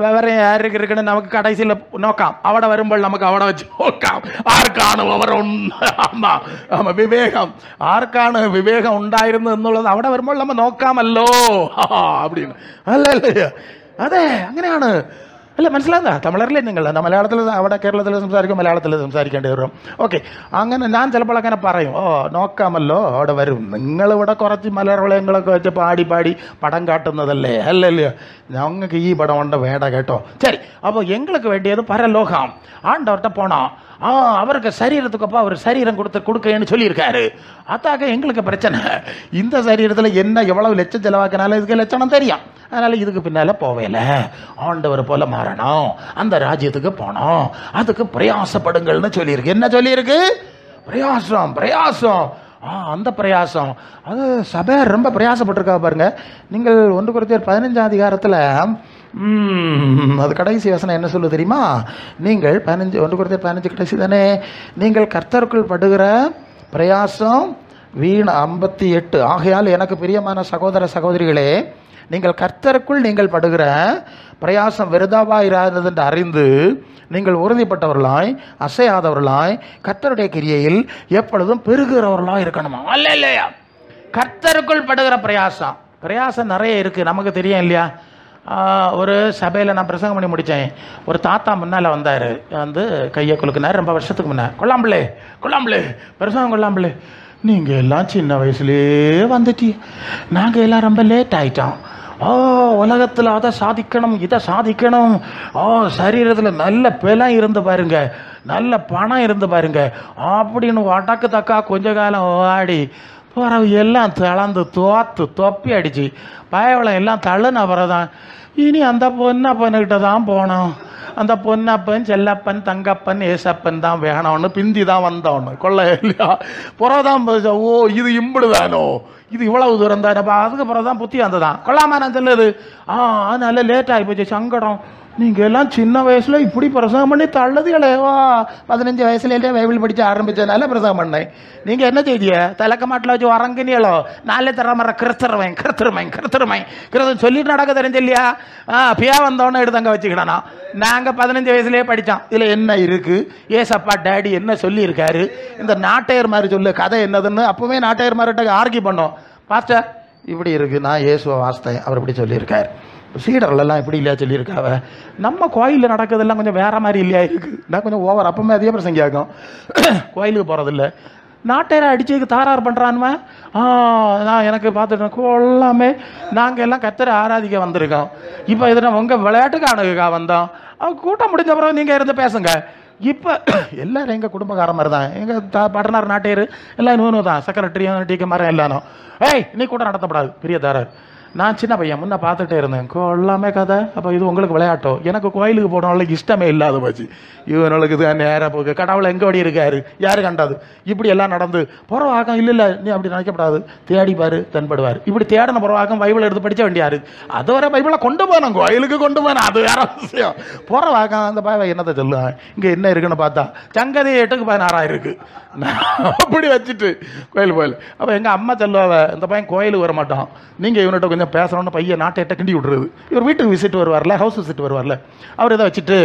விவரம் யாருக்கு இருக்குன்னு நமக்கு கடைசியில் நோക്കാം. அவட வரும்போது நமக்கு அவட வச்சு நோക്കാം. ஆர்க்கான விவரம், ஆமா ஆமா விவேகம், ஆர்க்கான விவேகம் உண்டாயிருந்து എന്നുള്ളത് അവിടെ വരുമ്പോൾ நம்ம നോക്കാമല്ലോ அப்படின்னு. അല്ല இல்லையா? അതെ അങ്ങനെയാണ്. അല്ല മനസ്സിലാകുക? തമിഴറിലെ നിങ്ങൾ മലയാളത്തിൽ അവിടെ കേരളത്തിൽ സംസാരിക്കും, മലയാളത്തിൽ സംസാരിക്കേണ്ടി വരും. ഓക്കെ, അങ്ങനെ ഞാൻ ചിലപ്പോൾ അങ്ങനെ പറയും, നോക്കാമല്ലോ അവിടെ വരും. നിങ്ങളിവിടെ കുറച്ച് മലയാളങ്ങളൊക്കെ വെച്ച് പാടി പാടി പടം കാട്ടുന്നതല്ലേ? അല്ലല്ലോ, ഞങ്ങൾക്ക് ഈ படம் ஒன்றை வேண்டாம் கேட்டோம். சரி, அப்போ எங்களுக்கு வேண்டியது பரலோகம். ஆண்டவர்கிட்ட போனோம். அவருக்கு சரீரத்துக்கப்போ அவர் சரீரம் கொடுக்கன்னு சொல்லியிருக்காரு. அதாக எங்களுக்கு பிரச்சனை. இந்த சரீரத்தில் என்ன எவ்வளவு லட்சம் செலவாக்கினாலும் இதுக்கு லட்சணம் தெரியும். அதனால் இதுக்கு பின்னால் போவேல, ஆண்டவர் போல மாறணும், அந்த ராஜ்யத்துக்கு போனோம், அதுக்கு பிரயாசப்படுங்கள்னு சொல்லியிருக்கு. என்ன சொல்லியிருக்கு? பிரயாசம், பிரயாசம். அந்த பிரயாசம் அது சபை ரொம்ப பிரயாசப்பட்டிருக்கா பாருங்க. நீங்கள் 1 கொரிந்தியர் 15ஆம் அதிகாரத்தில் அது கடைசி வசனம் என்ன சொல்லு தெரியுமா? நீங்கள் 1 கொரிந்தியர் 15 கடைசி தானே, நீங்கள் கர்த்தருக்குள் படுகிற பிரயாசம் வீண். 58 ஆகையால் எனக்கு பிரியமான சகோதர சகோதரிகளே, நீங்கள் கர்த்தருக்குள் நீங்கள் படுகிற பிரயாசம் விருதாவாயிராதது என்று அறிந்து நீங்கள் உறுதிப்பட்டவர்களாய் அசையாதவர்களாய் கர்த்தருடைய கிரியையில் எப்பொழுதும் பெருகிறவர்களாக இருக்கணுமா? அல்ல இல்லையா? கர்த்தருக்குள் படுகிற பிரயாசம், பிரயாசம் நிறைய இருக்குது, நமக்கு தெரியும் இல்லையா? ஒரு சபையில் நான் பிரசங்கம் பண்ணி முடித்தேன். ஒரு தாத்தா முன்னால் வந்தார், வந்து கையை குலுக்கினார். ரொம்ப வருஷத்துக்கு முன்னே, கொள்ளாம்பளே கொள்ளாம்பளே பிரசங்கம் கொள்ளாம்பளே, நீங்கள் எல்லாம் சின்ன வயசுலேயே வந்துட்டி, நாங்கள் எல்லாம் ரொம்ப லேட் ஆகிட்டோம். உலகத்தில் அதை சாதிக்கணும், இதை சாதிக்கணும், சரீரத்தில் நல்ல பலம் இருந்து பாருங்க, நல்ல பணம் இருந்து பாருங்க அப்படின்னு வடக்கு தக்கா கொஞ்ச காலம் ஆடி பிறகு எல்லாம் தளர்ந்து தொப்பி அடிச்சு பயவளம் எல்லாம் தள்ளுன பிறதான் இனி அந்த பொன்னப்பன்கிட்ட தான் போனோம். அந்த பொன்னப்பன், செல்லப்பன், தங்கப்பன், ஏசப்பன் தான் வேணும்னு பிந்தி தான் வந்தோன்னு கொள்ள இல்லையா? புறதான் இது இம்புடுதானோ, இது இவ்வளவு தூரம் தானப்பா, அதுக்கு பிறகுதான் புத்தி வந்ததான் கொள்ளாம நான் சொல்லுது. அதனால லேட் ஆகி போச்சு, சங்கடம். நீங்கள் எல்லாம் சின்ன வயசில் இப்படி பிரசங்கம் பண்ணி தள்ளதுகளேவா? 15 வயசுலேயே பைபிள் படித்து ஆரம்பித்ததுனால பிரசங்கம் பண்ணேன். நீங்கள் என்ன செய்திய தலைக்க மாட்டில் வச்சு உறங்குனியலோ? நாளே தர மர கிருத்தருமை சொல்லிட்டு நடக்க தெரிஞ்சு இல்லையா? பியா வந்தோன்னு எடுத்தங்க வச்சுக்கிடணும். நாங்கள் 15 வயசுலேயே படித்தோம். இதில் என்ன இருக்குது? ஏசப்பா டேடி என்ன சொல்லியிருக்காரு? இந்த நாட்டையர் மாதிரி சொல்லு கதை என்னதுன்னு அப்போவே நாட்டையர் மாதிரிட்ட ஆர்கி பண்ணோம். பாஸ்டர் இப்படி இருக்குது, நான் இயேசுவை வாசித்தேன், அவர் இப்படி சொல்லியிருக்கார். சீடர்களெல்லாம் இப்படி இல்லையா சொல்லியிருக்காவ? நம்ம கோயிலில் நடக்கிறதெல்லாம் கொஞ்சம் வேற மாதிரி இல்லையா இருக்குது. நான் கொஞ்சம் ஓவர் அப்பவுமே அதிக பிரசங்க ஆகும். கோயிலுக்கு போகிறதில்ல, நாட்டையரை அடிச்சுக்கு தாரார் பண்ணுறான்மா. நான் எனக்கு பார்த்துட்டேன் கொள்ளாமே. நாங்கள் எல்லாம் கர்த்தரை ஆராதிக்க வந்திருக்கோம். இப்போ இதில் உங்கள் விளையாட்டுக்கானுக்கா வந்தோம். கூட்டம் முடிஞ்ச பிறகு நீங்கள் இருந்து பேசுங்க. இப்போ எல்லோரும் எங்கள் குடும்பக்கார மாதிரி தான். எங்கள் பட்டனார் நாட்டையர் எல்லாம் இன்னொன்று தான், செக்ரட்டரியும் டீக்க மாதிரி எல்லாரும். நீ கூட்டம் நடத்தப்படாது பெரிய தாரார், நான் சின்ன பையன் முன்ன பார்த்துட்டே இருந்தேன், கொள்ளாமே கதை. அப்போ இது உங்களுக்கு விளையாட்டோ? எனக்கு கோயிலுக்கு போனவங்களுக்கு இஷ்டமே இல்லாத போச்சு. இவனுக்கு தான் நேராக போக்கு, கடவுளை எங்கே ஓடி இருக்காரு, யாரு கண்டாது, இப்படி எல்லாம் நடந்து புறவாக்கம். இல்லை நீ அப்படி நினைக்கப்படாது, தேடிப்பாரு தென்படுவார். இப்படி தேடின புறவாக்கம் பைபிள் எடுத்து படிக்க வேண்டியாரு. அது வர பைபிளை கொண்டு போனோம், கோயிலுக்கு கொண்டு போனோம், அது வேற விஷயம். புறவாக்கம் அந்த பாவை என்னத்தை சொல்லுவேன், இங்கே என்ன இருக்குன்னு பார்த்தா சங்கதி 8:16 இருக்கு. அப்படி வச்சுட்டு கோயில். அப்போ எங்கள் அம்மா சொல்லுவாங்க, இந்த பையன் கோயிலுக்கு வர மாட்டான், நீங்கள் இவன்கிட்ட கொஞ்சம் பேசணும்னு பையன் நாட்டை கிண்டி விட்டுருது. இவர் வீட்டுக்கு விசிட் வருவார்ல, ஹவுஸ் விசிட் வருவார்ல, அவர் இதை வச்சுட்டு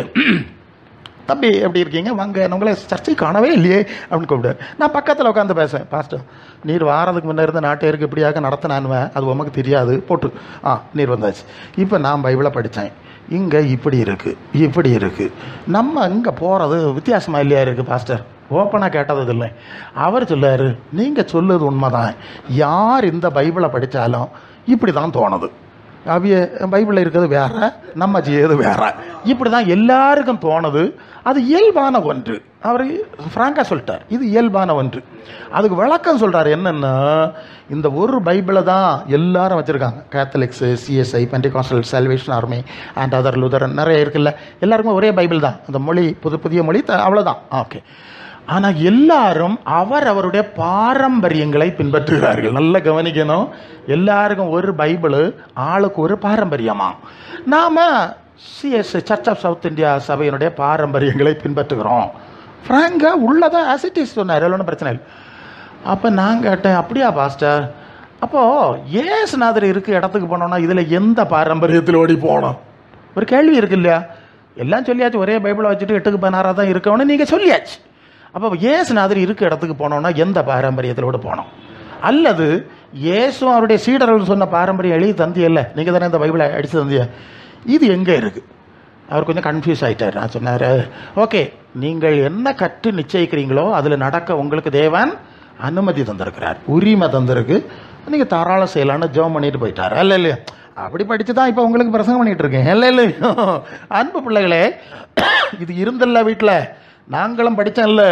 தம்பி எப்படி இருக்கீங்க, வாங்க, உங்களை சர்ச்சை காணவே இல்லையே அப்படின்னு கூப்பிடுவார். நான் பக்கத்தில் உட்காந்து பேசுவேன், பாஸ்டர் நீர் வாரதுக்கு முன்னே இருந்து நாட்டையருக்கு இப்படியாக நடத்தினானுவேன், அது உமக்கு தெரியாது போட்டு நீர் வந்தாச்சு. இப்போ நான் பைபிளை படித்தேன், இங்கே இப்படி இருக்குது, நம்ம இங்கே போகிறது வித்தியாசமாக இல்லையா இருக்குது பாஸ்டர். ஓப்பனாக கேட்டது இல்லை. அவர் சொல்லார், நீங்கள் சொல்லுறது உண்மைதான், யார் இந்த பைபிளை படித்தாலும் இப்படி தான் தோணுது. அவைய பைபிளில் இருக்கிறது வேற, நம்ம செய்யறது வேற, இப்படி தான் எல்லாருக்கும் தோணுது. அது இயல்பான ஒன்று. அவர் ஃப்ராங்காக சொல்லிட்டார், இது இயல்பான ஒன்று. அதுக்கு விளக்கம் சொல்கிறார் என்னென்னா, இந்த ஒரு பைபிளை தான் எல்லாரும் வச்சுருக்காங்க. Catholics, CSI, Pentecostal, Salvation Army and other Lutheran நிறைய இருக்குல்ல, எல்லாருக்கும் ஒரே பைபிள் தான். அந்த மொழி புதிய மொழி அவ்வளோதான், ஓகே. ஆனால் எல்லாரும் அவருடைய பாரம்பரியங்களை பின்பற்றுகிறார்கள். நல்லா கவனிக்கணும், எல்லாருக்கும் ஒரு பைபிள், ஆளுக்கு ஒரு பாரம்பரியமா. நாம் CS church of South India சபையினுடைய பாரம்பரியங்களை பின்பற்றுகிறோம். ஃப்ராங்காக உள்ளதான் ஆசிட்டிஸ் சொன்னார், ஒன்றும் பிரச்சனை இல்லை. அப்போ நான் கேட்டேன், அப்படியா பாஸ்டர், அப்போது ஏசுநாதர் இருக்க இடத்துக்கு போனோம்னா இதில் எந்த பாரம்பரியத்தில் ஓடி போனோம்? ஒரு கேள்வி இருக்கு இல்லையா? எல்லாம் சொல்லியாச்சு, ஒரே பைபிளை வச்சுட்டு 8:16 தான் இருக்கணும்னு நீங்கள் சொல்லியாச்சு. அப்போ ஏசுநாதர் இருக்க இடத்துக்கு போனோம்னா எந்த பாரம்பரியத்திலோடு போனோம்? அல்லது இயேசுவும் அவருடைய சீடர்கள் சொன்ன பாரம்பரியம் எழுதி தந்தியல்ல, நீங்கள் தானே இந்த பைபிளை அடித்து தந்திய, இது எங்கே இருக்குது? அவர் கொஞ்சம் கன்ஃபியூஸ் ஆகிட்டார். நான் சொன்னார், ஓகே, நீங்கள் என்ன கற்று நிச்சயிக்கிறீங்களோ அதில் நடக்க உங்களுக்கு தேவன் அனுமதி தந்திருக்கிறார், உரிமை தந்திருக்கு, நீங்கள் தாராளம் செய்யலான்னு ஜெபம் பண்ணிட்டு போயிட்டார். அல்ல இல்லையா? அப்படி படித்து தான் இப்போ உங்களுக்கு பிரசங்கம் பண்ணிகிட்டு இருக்கேன். இல்லை இல்லையோ அன்பு பிள்ளைகளே, இது இருந்தல்ல வீட்டில், நாங்களும் படித்தோம்ல,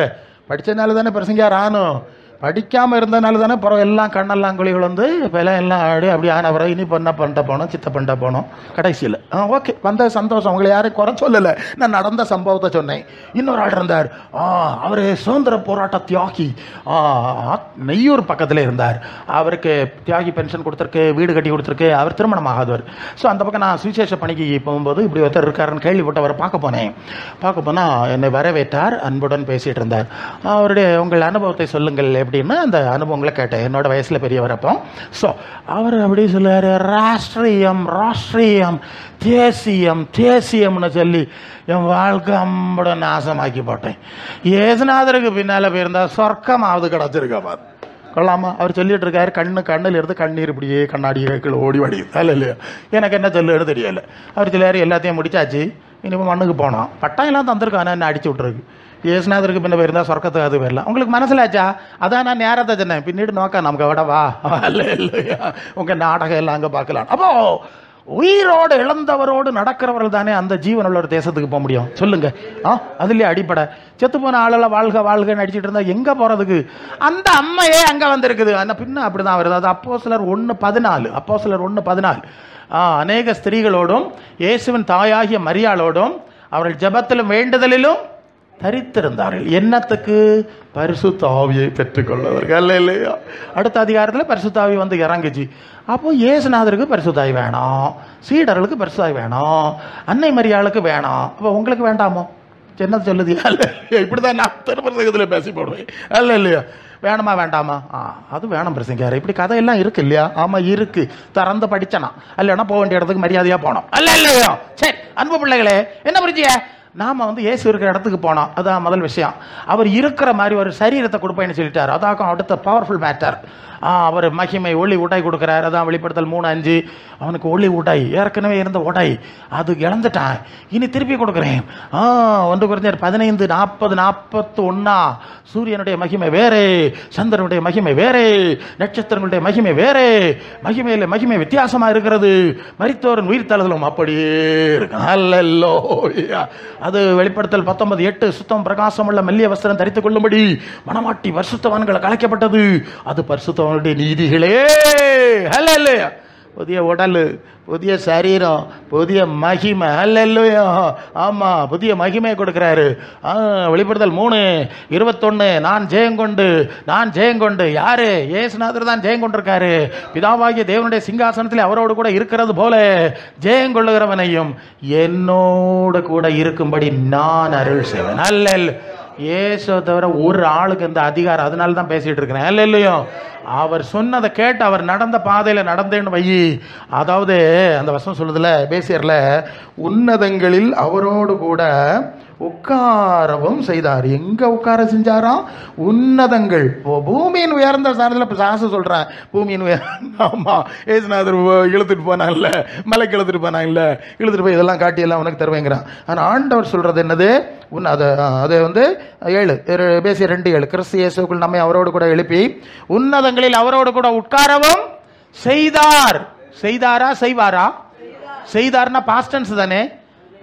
படித்ததுனால தானே பிரசங்கியார் ஆனும், படிக்காமல் இருந்ததுனால தானே பிறகு எல்லாம் கண்ணெல்லாம் குழிகள் வந்து விலை எல்லாம் ஆடி அப்படி ஆன பிறகு இனி பண்ண பண்ணிட்ட போனோம், சித்த பண்ணிட்ட போனோம் கடைசியில். ஓகே, வந்த சந்தோஷம், உங்களை யாரும் குறை சொல்லலை, நான் நடந்த சம்பவத்தை சொன்னேன். இன்னொரு ஆள் இருந்தார், அவர் சுதந்திர போராட்ட தியாகி, நெய்யூர் பக்கத்தில் இருந்தார். அவருக்கு தியாகி பென்ஷன் கொடுத்துருக்கு, வீடு கட்டி கொடுத்துருக்கு, அவர் திருமணம் ஆகாதவர். ஸோ அந்த பக்கம் நான் சுவிசேஷ பணிக்கு போகும்போது இப்படி ஒருத்தர் இருக்காருன்னு கேள்விப்பட்டு அவரை பார்க்க போனால் என்னை வரவேற்றார், அன்புடன் பேசிகிட்டு இருந்தார். அவருடைய உங்கள் அனுபவத்தை சொல்லுங்கள் அப்படின்னு அந்த அனுபவங்களை கேட்டேன். என்னோட வயசில் பெரியவர் அப்போ. ஸோ அவர் அப்படி சொல்லுவார், ராஷ்ட்ரீயம் தேசியம்னு சொல்லி என் வாழ்க்கை அம்பட நாசமாக்கி போட்டேன். ஏசுநாதருக்கு பின்னால் போயிருந்தால் சொர்க்கமாவது கிடச்சிருக்கா பாரு, கொள்ளாமா. அவர் சொல்லிட்டு இருக்காரு, கண்ணில் இருந்து கண்ணீர் இப்படியே கண்ணாடி கீழே ஓடி வடியுது. அல்ல இல்லையா? எனக்கு என்ன சொல்லுன்னு தெரியலை. அவர் சொல்லாரு, எல்லாத்தையும் முடிச்சாச்சு, இனிமேல் மண்ணுக்கு போனோம், பட்டாயெல்லாம் தந்திருக்கானே என்ன அடிச்சு விட்ருக்கு. ஏசுநாதருக்கு பின்ன போயிருந்தா சொர்க்கத்துக்கு அது போயிடலாம். உங்களுக்கு மனசிலாச்சா? அதான் நான் நேரத்தை சொன்னேன், பின்னிட்டு நோக்க நமக்கு விடவா. அல்ல இல்லையா? உங்கள் நாடகம் எல்லாம் அங்கே பார்க்கலாம். அப்போ உயிரோடு இழந்தவரோடு நடக்கிறவர்கள் தானே அந்த ஜீவனுள்ள ஒரு தேசத்துக்கு போக முடியும், சொல்லுங்க. அதுலேயே அடிப்படை. செத்து போன ஆளெல்லாம் வாழ்கன்னு அடிச்சுட்டு இருந்தா எங்கே போகிறதுக்கு? அந்த அம்மையே அங்கே வந்திருக்குது. ஆனால் பின்ன அப்படி தான் வருது. அது அப்போஸ்தலர் 1:14 அநேக ஸ்திரீகளோடும் இயேசுவின் தாயாகிய மரியாளோடும் அவர்கள் ஜெபத்திலும் வேண்டுதலிலும் தரித்திருந்தார்கள். என்னத்துக்கு? பரிசுத்த ஆவியை பெற்றுக்கொள்வதற்கு. இல்லையா? அடுத்த அதிகாரத்தில் பரிசுத்த ஆவி வந்து இறங்குச்சு. அப்போ இயேசுநாதருக்கு பரிசுத்த ஆவி வேணும், சீடர்களுக்கு பரிசுத்த ஆவி வேணும், அன்னை மரியாளுக்கு வேணும். அப்போ உங்களுக்கு வேண்டாமோ? என்ன சொல்லுது? இப்படி தான் நான் திருப்பதியில் பேசி போடுவேன். அல்ல இல்லையா? வேணுமா வேண்டாமா? அது வேணும் பிரசங்கார். இப்படி கதையெல்லாம் இருக்கு இல்லையா? ஆமாம் இருக்கு, திறந்து படிச்சனா. இல்லைன்னா போக வேண்டிய இடத்துக்கு மரியாதையாக போனோம். அல்ல இல்லையா? சரி அன்பு பிள்ளைகளே, என்ன புரிஞ்சிய? நாம் வந்து இயேசு இருக்கிற இடத்துக்கு போனோம், அதான் முதல் விஷயம். அவர் இருக்கிற மாதிரி ஒரு சரீரத்தை கொடுப்பேன்னு சொல்லிட்டார். அதாக்கும் அடுத்த பவர்ஃபுல் மேட்டர். அவர் மகிமை ஒளி உடை கொடுக்குறார். அதான் வெளிப்படுத்தல் 3:5. அவனுக்கு ஒளி உடை, ஏற்கனவே இருந்த உடை அது இழந்துட்டான், இனி திருப்பி கொடுக்குறேன். 1 Corinthians 15:40-41. சூரியனுடைய மகிமை வேறே, சந்திரனுடைய மகிமை வேறே, நட்சத்திரங்களுடைய மகிமை வேறே, மகிமை வித்தியாசமாக இருக்கிறது. மரித்தோரின் உயிர் தழுதலும் அப்படியே இருக்கு. அல்லேலூயா. அது வெளிப்படுத்தல் 19:8. சுத்தம் பிரகாசமுள்ள மெல்லிய வஸ்திரம் தரித்துக் கொள்ளும்படி மணவாட்டி பரிசுத்தவான்களை கலைக்கப்பட்டது. அது பரிசுத்தவானுடைய நீதிகளே. அல்லேலூயா. புதிய உடல், புதிய சரீரம், புதிய மகிமை. அல்லேலூயா. ஆமாம், புதிய மகிமையை கொடுக்குறாரு. வெளிப்படுத்தல் 3:21, நான் ஜெயங்கொண்டு யாரு? இயேசுநாதர் தான் ஜெயங்கொண்டிருக்காரு. பிதாவாகிய தேவனுடைய சிங்காசனத்தில் அவரோடு கூட இருக்கிறது போல ஜெயங்கொள்ளுகிறவனையும் என்னோடு கூட இருக்கும்படி நான் அருள் செய்வேன். அல்லேலூயா. இயேசு தவிர ஒரு ஆளுக்கு இந்த அதிகாரம், அதனால தான் பேசிட்டு இருக்கிறேன். இல்லையோ, அவர் சொன்னதை கேட்டு அவர் நடந்த பாதையில் நடந்தேன்னு வை. அதாவது அந்த வசனம் சொல்லுதுல, பேசியர்ல, உன்னதங்களில் அவரோடு கூட உட்காரவும் செய்தார். எங்க உட்கார செஞ்சாராம்? உன்னதங்கள். பூமியின் உயர்ந்த ஸ்தானத்தில் சாசு சொல்றேன். பூமியின் ஆமா, ஏசுநாதர் இழுத்துட்டு போனாங்கல்ல, மலைக்கு இழுத்துட்டு போனாங்கல்ல, இழுத்துட்டு போய் இதெல்லாம் காட்டி எல்லாம் உனக்கு தருவேங்கிறான். ஆனால் ஆண்டவர் சொல்றது என்னது? அதை வந்து 7 பேசிய 2:7, கிறிஸ்து இயேசுக்குள் நம்மை அவரோடு கூட எழுப்பி உன்னதங்களில் அவரோடு கூட உட்காரவும் செய்தார். செய்தாரா செய்வாரா? செய்தார்னா பாஸ்டன்ஸ் தானே,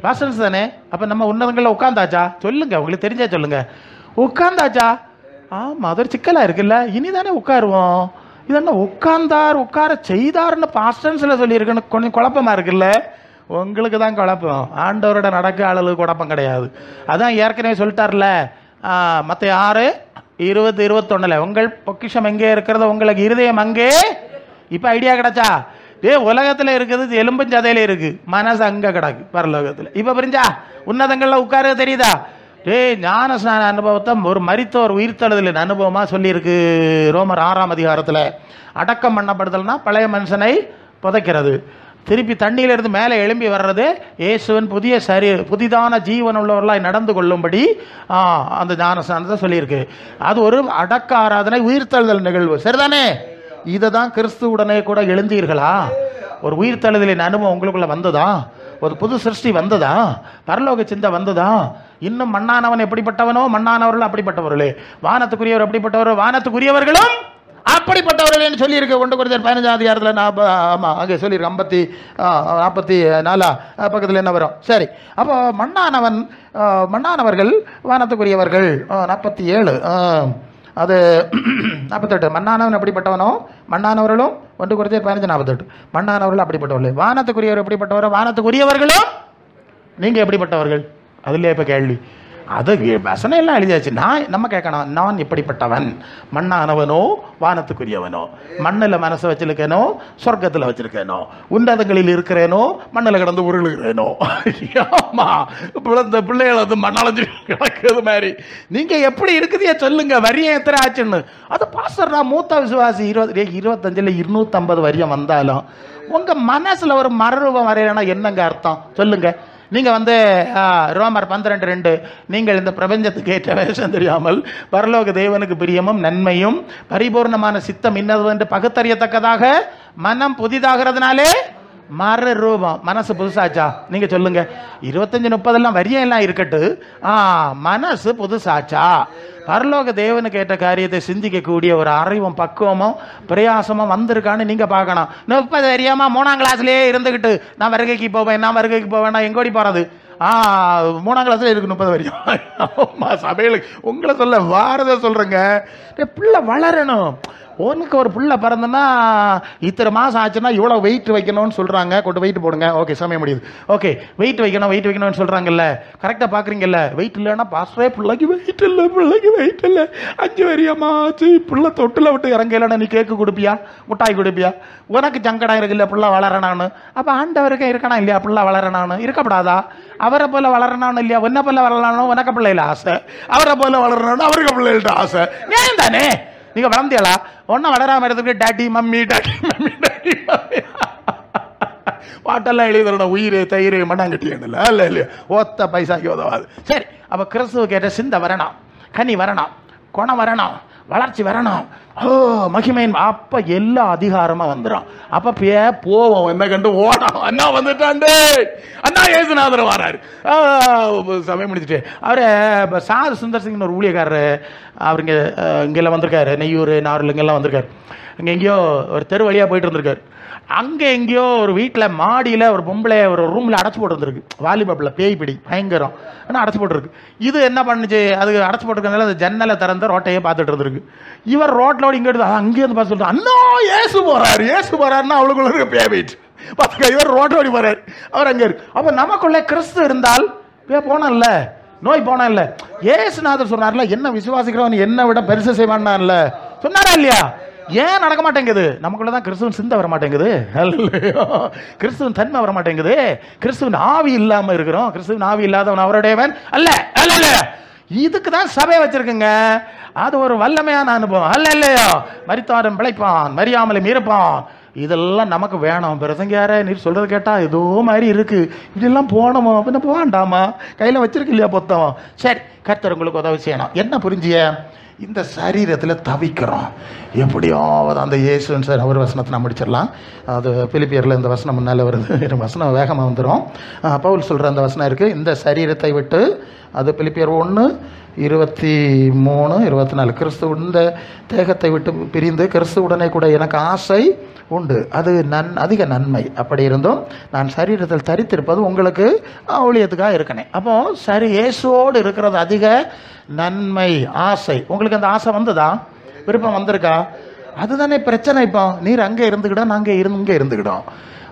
பாஸ்டன்ஸ் தானே. அப்ப நம்ம உன்னதங்களில் உட்கார்ந்தாச்சா? சொல்லுங்க, உங்களுக்கு தெரிஞ்சா சொல்லுங்க. உட்கார்ந்தாச்சா? ஆமா, அது ஒரு சிக்கலா இருக்குல்ல. இனிதானே உட்காருவோம். இதென்ன உட்கார்ந்தார், உட்கார செய்தார்னு பாஸ்டன்ஸ்ல சொல்லியிருக்குன்னு கொஞ்சம் குழப்பமா இருக்குல்ல. உங்களுக்கு தான் குழப்பம், ஆண்டவரோட நடக்க அளவுக்கு குழப்பம் கிடையாது. அதான் ஏற்கனவே சொல்லிட்டார்ல, மத்தேயு 6:20-21, உங்கள் பொக்கிஷம் எங்கே இருக்கிறதோ உங்களுக்கு இருதயம் அங்கே. இப்ப ஐடியா கிடைச்சா? உலகத்துல இருக்குது எலும்பும் சதையில இருக்கு, மனசு அங்க கிடக்கு பரலோகத்துல. இப்ப புரிஞ்சா? உன்னதங்கள்ல உட்கார தெரியுதா? ஞான ஸ்நான அனுபவத்தை ஒரு மரித்தோர் உயிர்த்தெழுதலின் அனுபவமா சொல்லி இருக்கு. ரோமர் 6ஆம் அதிகாரத்துல அடக்கம் பண்ணப்படுதல்னா பழைய மனுஷனை புதைக்கிறது, திருப்பி தண்ணியிலிருந்து மேலே எழும்பி வர்றது, இயேசுவின் புதிதான ஜீவன் உள்ளவர்களாய் நடந்து கொள்ளும்படி அந்த ஞான ஸ்நானத்தை சொல்லியிருக்கு. அது ஒரு அடக்க ஆராதனை, உயிர்த்தெழுதல் நிகழ்வு. சரிதானே? இதை தான் கிறிஸ்துவுடனே கூட எழுந்தீர்களா? ஒரு உயிர்த்தெழுதலின் அனுபவம் உங்களுக்குள்ள வந்ததா? ஒரு புது சிருஷ்டி வந்ததா? பரலோக சிந்தை வந்ததா? இன்னும் மண்ணானவன் எப்படிப்பட்டவனோ மண்ணானவர்கள் அப்படிப்பட்டவர்களே, வானத்துக்குரியவர் எப்படிப்பட்டவரோ வானத்துக்குரியவர்களும் அப்படிப்பட்டவர்கள் சொல்லி இருக்கு. 1 Corinthians 15ஆம் அதிகாரத்தில் ஆமா அங்கே சொல்லியிருக்கு. 44 பக்கத்தில் என்ன வரும்? சரி, அப்போ மண்ணானவர்கள் வானத்துக்குரியவர்கள். 47 அது 48, மண்ணானவன் எப்படிப்பட்டவனோ மண்ணானவர்களும். 1 Corinthians 15:48, மண்ணானவர்கள் அப்படிப்பட்டவர்கள், வானத்துக்குரியவர் எப்படிப்பட்டவரோ வானத்துக்குரியவர்களும். நீங்க எப்படிப்பட்டவர்கள்? அதுல இப்ப கேள்வி. அது வசனம் எல்லாம் எழுதியாச்சு. நம்ம கேட்கணும், நான் எப்படிப்பட்டவன்? மண்ணானவனோ வானத்துக்குரியவனோ? மண்ணில் மனசை வச்சிருக்கேனோ சொர்க்கத்தில் வச்சிருக்கேனோ? உன்னதங்களில் இருக்கிறேனோ மண்ணில் கிடந்து உருளுகிறேனோ? ஆமா, இந்த பிள்ளைகள் வந்து மண்ணாலஞ்சு கிடக்குது மாதிரி. நீங்க எப்படி இருக்குதே சொல்லுங்க. வரியம் எத்தனை ஆச்சுன்னு. அது பாஸ்டர், நான் மூத்த விசுவாசி. 25ல் 250 வரியம் வந்தாலும் உங்க மனசுல ஒரு மறுரூபம் வரையலன்னா என்னங்க அர்த்தம் சொல்லுங்க. நீங்க வந்து ரோமர் 12:2, நீங்கள் இந்த பிரபஞ்சத்துக்கு ஏற்ற வேஷம் தெரியாமல் பரலோக தேவனுக்கு பிரியமும் நன்மையும் பரிபூர்ணமான சித்தம் இன்னது என்று பகுத்தறியத்தக்கதாக மனம் புதிதாகிறதுனாலே மறு ரூபம். மனசு புதுசாச்சா? நீங்க சொல்லுங்க. 25-30 வரியம் எல்லாம் இருக்கட்டு, மனசு புதுசாச்சா? பரலோக தேவனுக்கு ஏற்ற காரியத்தை சிந்திக்கக்கூடிய ஒரு அறிவும் பக்குவமும் பிரயாசமும் வந்திருக்கான்னு நீங்க பார்க்கணும். 30 வரியாமா 3ஆம் கிளாஸ்லயே இருந்துகிட்டு நான் வருகைக்கு போவேன் எங்கோடி போறது? 3ஆம் கிளாஸ்ல இருக்கு 30 வரியும். சபைகளுக்கு உங்களை சொல்ல வாரத சொல்றேங்க. பிள்ளை வளரணும். உனக்கு ஒரு பிள்ளை பிறந்தனா இத்தனை மாதம் ஆச்சுன்னா இவ்வளோ வெயிட் வைக்கணும்னு சொல்கிறாங்க. கொண்டு வெயிட் போடுங்க. ஓகே, சமயம் முடியுது. ஓகே, வெயிட் வைக்கணும்னு சொல்கிறாங்கல்ல, கரெக்டாக பார்க்குறீங்கல்ல. வெயிட் இல்லைன்னா பாஸ்டரே பிள்ளைக்கு வெயிட் இல்லை 5 வரியாமா ஆச்சு, பிள்ளை தொட்டில் விட்டு இறங்கலைன்னா நீ கேக்கு கொடுப்பியா, முட்டாய் கொடுப்பியா? உனக்கு சங்கடம் இருக்குல்ல பிள்ளை வளரணான்னு. அப்போ ஆண்டவருக்கே இருக்கணும் இல்லையா பிள்ளை வளரணான்னு? இருக்கப்படாதா? அவரை போல வளரணும் இல்லையா? உன்னை போல வளரணும் உனக்கு பிள்ளைல ஆசை, அவரை போல வளரணும்னு அவருக்கு பிள்ளைகள்ட்ட ஆசை. ஏன் தானே நீங்க வளர்ந்தியலா? ஒன்னும் வளராம இருக்கிறதுக்கு டாடி மம்மி பாட்டெல்லாம் எழுதுறோட உயிர் தயிர் மண்ணாங்கட்டியல இல்லையா? ஒத்த பைசாக்கு உதவாது. சரி, அப்ப கிறிஸ்துவ கேட்ட சிந்தை வரணும், கனி வரணும், குணம் வரணும், வளர்ச்சி வரணும், மகிமையின். அப்ப எல்லா அதிகாரமா வந்துடும். அப்ப போவோம் என்ன கண்டு ஓடும். அண்ணா வந்துட்டாண்டு, அண்ணா ஏசுநாதர் வராரு. சமயம் முடிச்சுட்டு அவரு சாது சுந்தர் சிங்னு ஒரு ஊழியக்காரரு, அவர் இங்கெல்லாம் வந்திருக்காரு, நெய்யூர் நார்ல இங்கெல்லாம் வந்திருக்காரு. இங்கே எங்கேயோ ஒரு தெரு வழியாக போயிட்டு இருந்திருக்காரு. அங்கே எங்கேயோ ஒரு வீட்டில் மாடியில் ஒரு பொம்பளை ஒரு ரூமில் அடைச்சி போட்டு வந்துருக்கு. வாலிபாப்பில் பேய் பிடி பயங்கரம், ஆனால் அடைச்சி போட்டுருக்கு. இது என்ன பண்ணுச்சு? அது அடைச்சி போட்டுருக்கனால அது ஜன்னலை திறந்து ரோட்டையே பார்த்துட்டு இருந்திருக்கு. இவர் ரோட்டில் ஆட்டோட இங்க எடுத்து அங்கேயிருந்து பார்த்து சொல்லிட்டு அண்ணா ஏசு போறாருன்னா அவளுக்குள்ள இருக்க பேபிட் பார்த்துக்க, இவர் ரோட்டோடி போறாரு, அவர் அங்கே இருக்கு. அப்ப நமக்குள்ள கிறிஸ்து இருந்தால் போனல்ல, நோய் போனா இல்ல. ஏசுநாதர் சொன்னார்ல, என்ன விசுவாசிக்கிறவன் என்ன விட பெருசு செய்வான்ல சொன்னாரா இல்லையா? ஏன் நடக்க மாட்டேங்குது? நமக்குள்ளதான் கிறிஸ்துவன் சிந்தை வர மாட்டேங்குது, கிறிஸ்துவன் தன்மை வர மாட்டேங்குது. கிறிஸ்துவன் ஆவி இல்லாம இருக்கிறோம். கிறிஸ்துவன் ஆவி இல்லாதவன் அவருடையவன் அல்ல. இதுக்கு தான் சபை வச்சிருக்குங்க. அது ஒரு வல்லமையான அனுபவம் அல்ல இல்லையோ? மரித்தாரும் பிழைப்பான், மரியாமலும் இருப்பான். இதெல்லாம் நமக்கு வேணும். பிரசங்கியார நீர் சொல்றது கேட்டா ஏதோ மாதிரி இருக்கு, இதெல்லாம் போனோமோ பின்ன போகாண்டாமா, கையில வச்சிருக்கு இல்லையா புத்தகம். சரி, கர்த்தர் உங்களுக்கு உதவி செய்யணும். என்ன புரிஞ்சிய? இந்த சரீரத்தில் தவிக்கிறோம். எப்படியாவது அந்த இயேசுன்னு சார் அவர் வசனத்தை நான் முடிச்சிடலாம். அது பிலிப்பியரில் இந்த வசனம் முன்னால் வருது, வசனம் வேகமாக வந்துடும். பவுல் சொல்கிற அந்த வசனம் இருக்குது, இந்த சரீரத்தை விட்டு, அது பிலிப்பியர் 1:23-24, கிறிஸ்து இந்த தேகத்தை விட்டு பிரிந்து கிறிஸ்துவுடனே கூட எனக்கு ஆசை உண்டு, அது அதிக நன்மை. அப்படி இருந்தும் நான் சரீரத்தில் தரித்திருப்பது உங்களுக்கு ஊழியத்துக்காக இருக்கனே. அப்போ சரி, இயேசுவோடு இருக்கிறது அதிக நன்மை, ஆசை. உங்களுக்கு அந்த ஆசை வந்ததா? விருப்பம் வந்திருக்கா? அதுதானே பிரச்சனை. இப்போ நீர் அங்கே இருந்துக்கிட்டோம், நாங்கள் இங்கே இருந்துக்கிட்டோம்.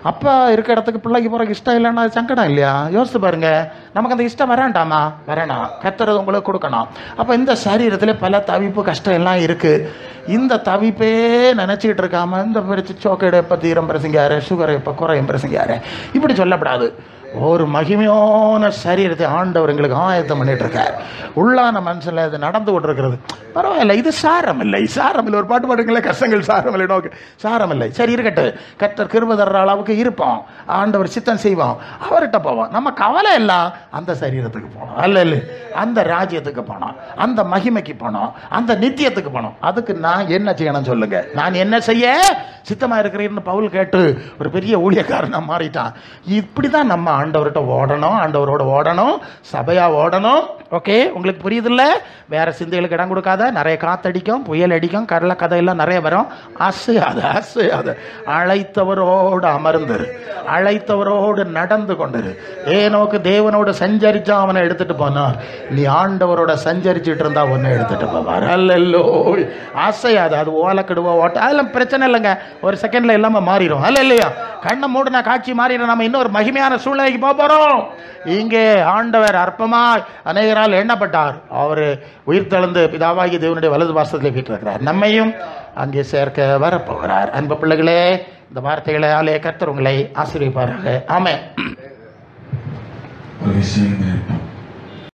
அப்பா இருக்க இடத்துக்கு பிள்ளைக்கு போகிறக்கு இஷ்டம் இல்லைன்னா அது சங்கடம் இல்லையா? யோசித்து பாருங்க. நமக்கு அந்த இஷ்டம் வராண்டாமா? வரணும். கர்த்தர் உங்களுக்கு கொடுக்கணும். அப்போ இந்த சரீரத்தில் பல தவிப்பு கஷ்டம் எல்லாம் இருக்குது. இந்த தவிப்பே நினச்சிக்கிட்டு இருக்காம இந்த சோக்கடை எப்போ தீரம் பிரசங்கியாரு, சுகரை எப்போ குறையும் பிரசங்கியாரு, இப்படி சொல்லப்படாது. ஒரு மகிமையான சரீரத்தை ஆண்டவர் எங்களுக்கு ஆயத்தம் பண்ணிட்டு இருக்கார். உள்ளான மனசில் அது நடந்து கொண்டு இருக்கிறது. பரவாயில்ல, இது சாரம் இல்லை. ஒரு பாட்டு பாடுங்களே, கஷ்டங்கள் சாரம் இல்லை, நோக்கு சாரம் இல்லை. சரி இருக்கட்டு, கர்த்தர் கிருபை தர்ற அளவுக்கு இருப்போம், ஆண்டவர் சித்தம் செய்வோம், அவர்கிட்ட போவோம். நம்ம கவலை எல்லாம் அந்த சரீரத்துக்கு போனோம் அல்ல, அந்த ராஜ்யத்துக்கு போனோம், அந்த மகிமைக்கு போனோம், அந்த நித்தியத்துக்கு போனோம். அதுக்கு நான் என்ன செய்யணும் சொல்லுங்க? நான் என்ன செய்ய சித்தமா இருக்கிறேன்னு பவுல் கேட்டு ஒரு பெரிய ஊழியக்காரனா மாறிட்டான். இப்படிதான் நம்ம ஆண்டவர்கிட்ட ஓடணும், ஆண்டவரோட ஓடணும், சபையா ஓடணும். ஓகே, உங்களுக்கு புரியுதுல்ல? வேற சிந்தைகளுக்கு இடம் கொடுக்காத. நிறைய காத்தடிக்கும், புயல் அடிக்கும், கடலை கதையெல்லாம் நிறைய வரும். அசையாத அழைத்தவரோடு அமர்ந்துரு, அழைத்தவரோடு நடந்து கொண்டிரு. ஏனோக்கு தேவனோடு சஞ்சரிச்சா அவனை எடுத்துட்டு போனார், நீ ஆண்டவரோட சஞ்சரிச்சுட்டு இருந்தா உன்னை எடுத்துட்டு போவார். அல்லோ, அசையாது. அது ஓலக்கடுவா ஓட்ட அதெல்லாம் பிரச்சனை இல்லைங்க, ஒரு செகண்ட்ல எல்லாமே மாறிடும். அல்ல இல்லையா? கண்ணை மூடின காட்சி மாறிடும். நம்ம இன்னொரு மகிமையான சூழ்நிலைக்கு போறோம். இங்கே ஆண்டவர் அற்பமாய் அநேகரால் எண்ணப்பட்டார். அவர் உயிர்த்தெழுந்து பிதாவாகிய தேவனுடைய வலது பாசத்திலே வீட்டிருக்கிறார். நம்மையும் அங்கே சேர்க்க வரப்போகிறார். அன்பு பிள்ளைகளே, இந்த வார்த்தைகளாலே கர்த்தர் உங்களை ஆசீர்வதிப்பாராக. ஆமென்.